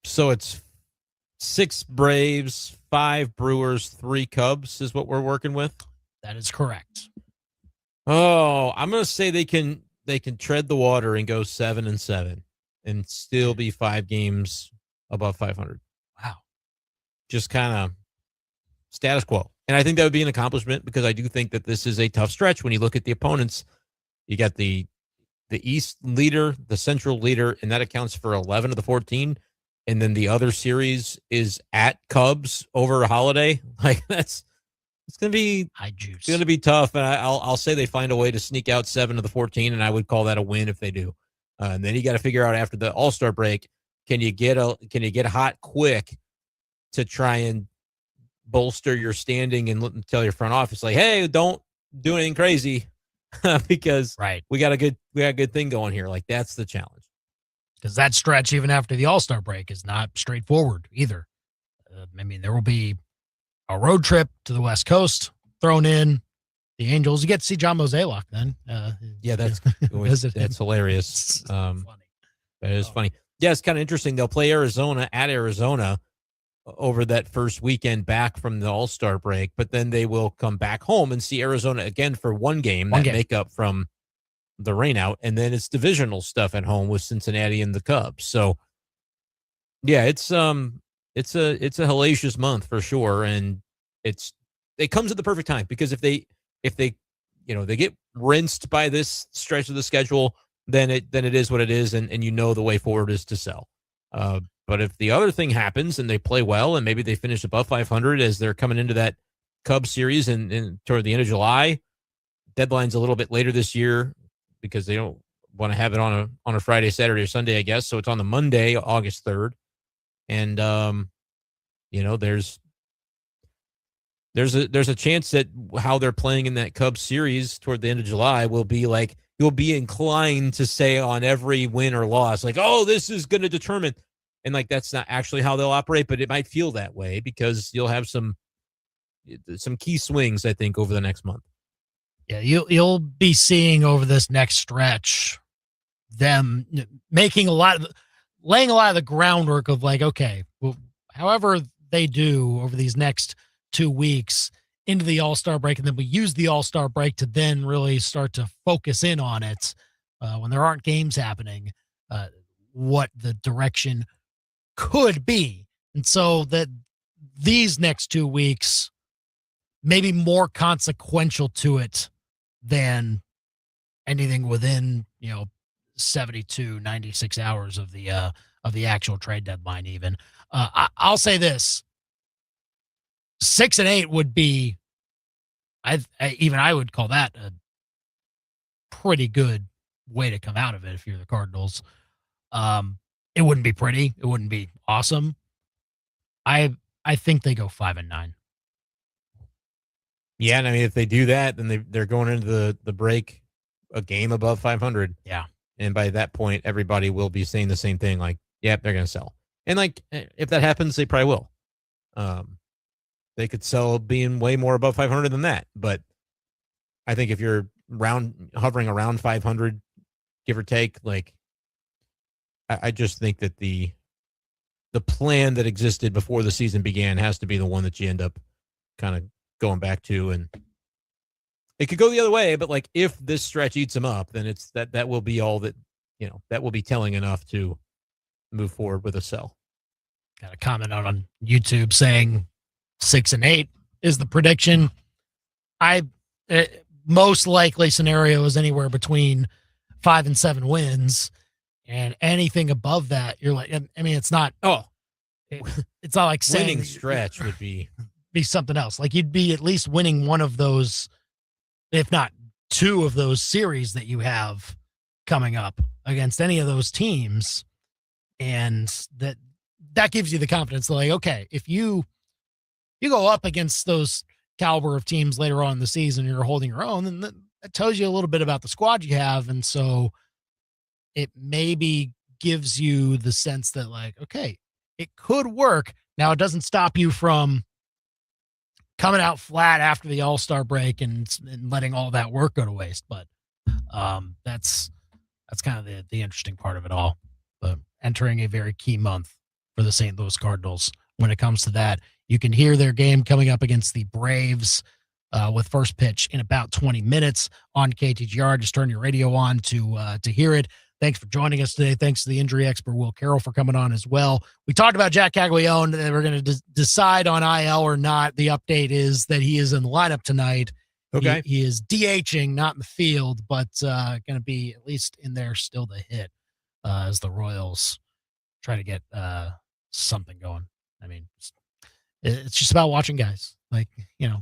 So it's 6 Braves, 5 Brewers, 3 Cubs is what we're working with? That is correct. Oh, I'm going to say they can tread the water and go 7-7 and still be 5 games above 500. Wow. Just kind of status quo. And I think that would be an accomplishment because I do think that this is a tough stretch when you look at the opponents. You got the East leader, the Central leader, and that accounts for 11 of the 14. And then the other series is at Cubs over a holiday. It's going to be high juice. It's going to be tough, and I'll say they find a way to sneak out 7 of the 14, and I would call that a win if they do. And then you got to figure out after the All-Star break, can you get hot quick to try and bolster your standing and tell your front office like, hey, don't do anything crazy because we got a good thing going here. Like, that's the challenge. Because that stretch, even after the All-Star break, is not straightforward either. I mean, there will be a road trip to the West Coast thrown in. The Angels, you get to see John Mozeliak then. Yeah, that's hilarious. That is funny. Yeah, it's kind of interesting. They'll play Arizona at Arizona over that first weekend back from the All-Star break, but then they will come back home and see Arizona again for one game that make up from the rainout, and then it's divisional stuff at home with Cincinnati and the Cubs. So, yeah, it's a hellacious month for sure, and it comes at the perfect time because if they they get rinsed by this stretch of the schedule, then it is what it is, and the way forward is to sell. But if the other thing happens and they play well and maybe they finish above 500 as they're coming into that Cubs series and toward the end of July, deadline's a little bit later this year because they don't want to have it on a Friday, Saturday, or Sunday, I guess. So it's on the Monday, August 3rd. And, there's a chance that how they're playing in that Cubs series toward the end of July will be like, you'll be inclined to say on every win or loss, like, oh, this is going to determine. And like, that's not actually how they'll operate, but it might feel that way because you'll have some key swings, I think, over the next month. Yeah, you'll be seeing over this next stretch them laying a lot of the groundwork of like, okay, well, however they do over these next 2 weeks into the All-Star break, and then we use the All-Star break to then really start to focus in on it when there aren't games happening, what the direction could be. And so that these next 2 weeks may be more consequential to it than anything within 72, 96 hours of the actual trade deadline. Even I'll say this: 6-8 would be, I would call that a pretty good way to come out of it if you're the Cardinals. It wouldn't be pretty. It wouldn't be awesome. I think they go 5-9. Yeah, and I mean, if they do that, then they're going into the break a game above 500. Yeah. And by that point, everybody will be saying the same thing, like, yep, they're going to sell. And like, if that happens, they probably will. They could sell being way more above 500 than that. But I think if you're hovering around 500, give or take, like, I just think that the plan that existed before the season began has to be the one that you end up kind of going back to. And it could go the other way, but like, if this stretch eats them up, then it's that will be all that, that will be telling enough to move forward with a sell. Got a comment out on YouTube saying 6-8 is the prediction. Most likely scenario is anywhere between 5 and 7 wins, and anything above that, you're like, I mean, it's not. It's not like saying winning stretch would be something else. Like, you'd be at least winning one of those, if not 2 of those series that you have coming up against any of those teams, and that gives you the confidence. Like, okay, if you go up against those caliber of teams later on in the season, you're holding your own, then that tells you a little bit about the squad you have. And so it maybe gives you the sense that, like, okay, it could work. Now, it doesn't stop you from coming out flat after the All-Star break and letting all that work go to waste. But that's kind of the interesting part of it all. But entering a very key month for the St. Louis Cardinals when it comes to that. You can hear their game coming up against the Braves with first pitch in about 20 minutes on KTGR. Just turn your radio on to hear it. Thanks for joining us today. Thanks to the injury expert, Will Carroll, for coming on as well. We talked about Jack Caglione. We're going to decide on IL or not. The update is that he is in the lineup tonight. Okay. He is DHing, not in the field, but going to be at least in there still to hit as the Royals try to get something going. I mean, it's just about watching guys. Like, that's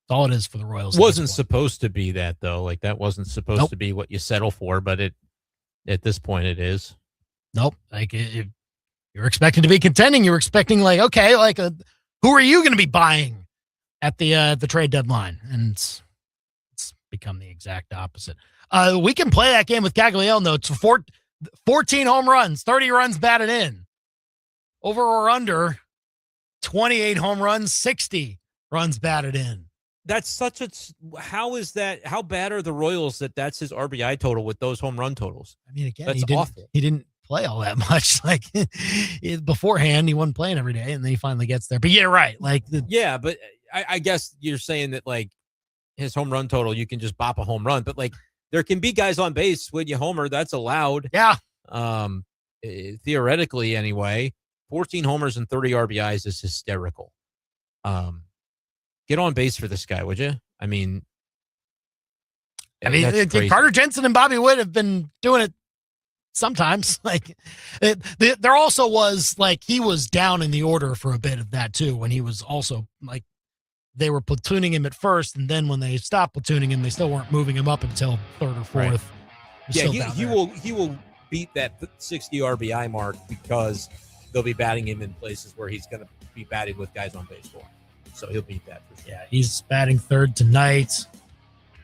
all it is for the Royals. Wasn't supposed to be that, though. Like, that wasn't supposed to be what you settle for, but At this point, it is. Nope. Like if you're expecting to be contending, you're expecting like, okay, like who are you going to be buying at the trade deadline? And it's become the exact opposite. We can play that game with Cagliel notes. 14 home runs, 30 runs batted in. Over or under 28 home runs, 60 runs batted in. That's such a. How is that? How bad are the Royals that's his RBI total with those home run totals? I mean, again, that's awful. He didn't play all that much. Like beforehand, he wasn't playing every day, and then he finally gets there. But yeah, right. Like yeah, but I guess you're saying that like his home run total, you can just bop a home run, but like there can be guys on base when you homer. That's allowed. Yeah. Theoretically, anyway. 14 homers and 30 RBIs is hysterical. Get on base for this guy, would you? I mean, Carter Jensen and Bobby Witt have been doing it sometimes. Like, there also was like he was down in the order for a bit of that too. When he was also like they were platooning him at first, and then when they stopped platooning him, they still weren't moving him up until third or fourth. Right. Yeah, he will beat that 60 RBI mark because they'll be batting him in places where he's going to be batting with guys on base for him. So he'll beat that for sure. Yeah, he's batting third tonight.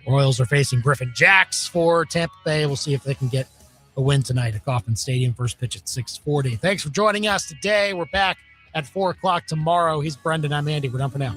Royals are facing Griffin Jacks for Tampa Bay. We'll see if they can get a win tonight at Kauffman Stadium. First pitch at 6:40. Thanks for joining us today. We're back at 4 o'clock tomorrow. He's Brendan. I'm Andy. We're done for now.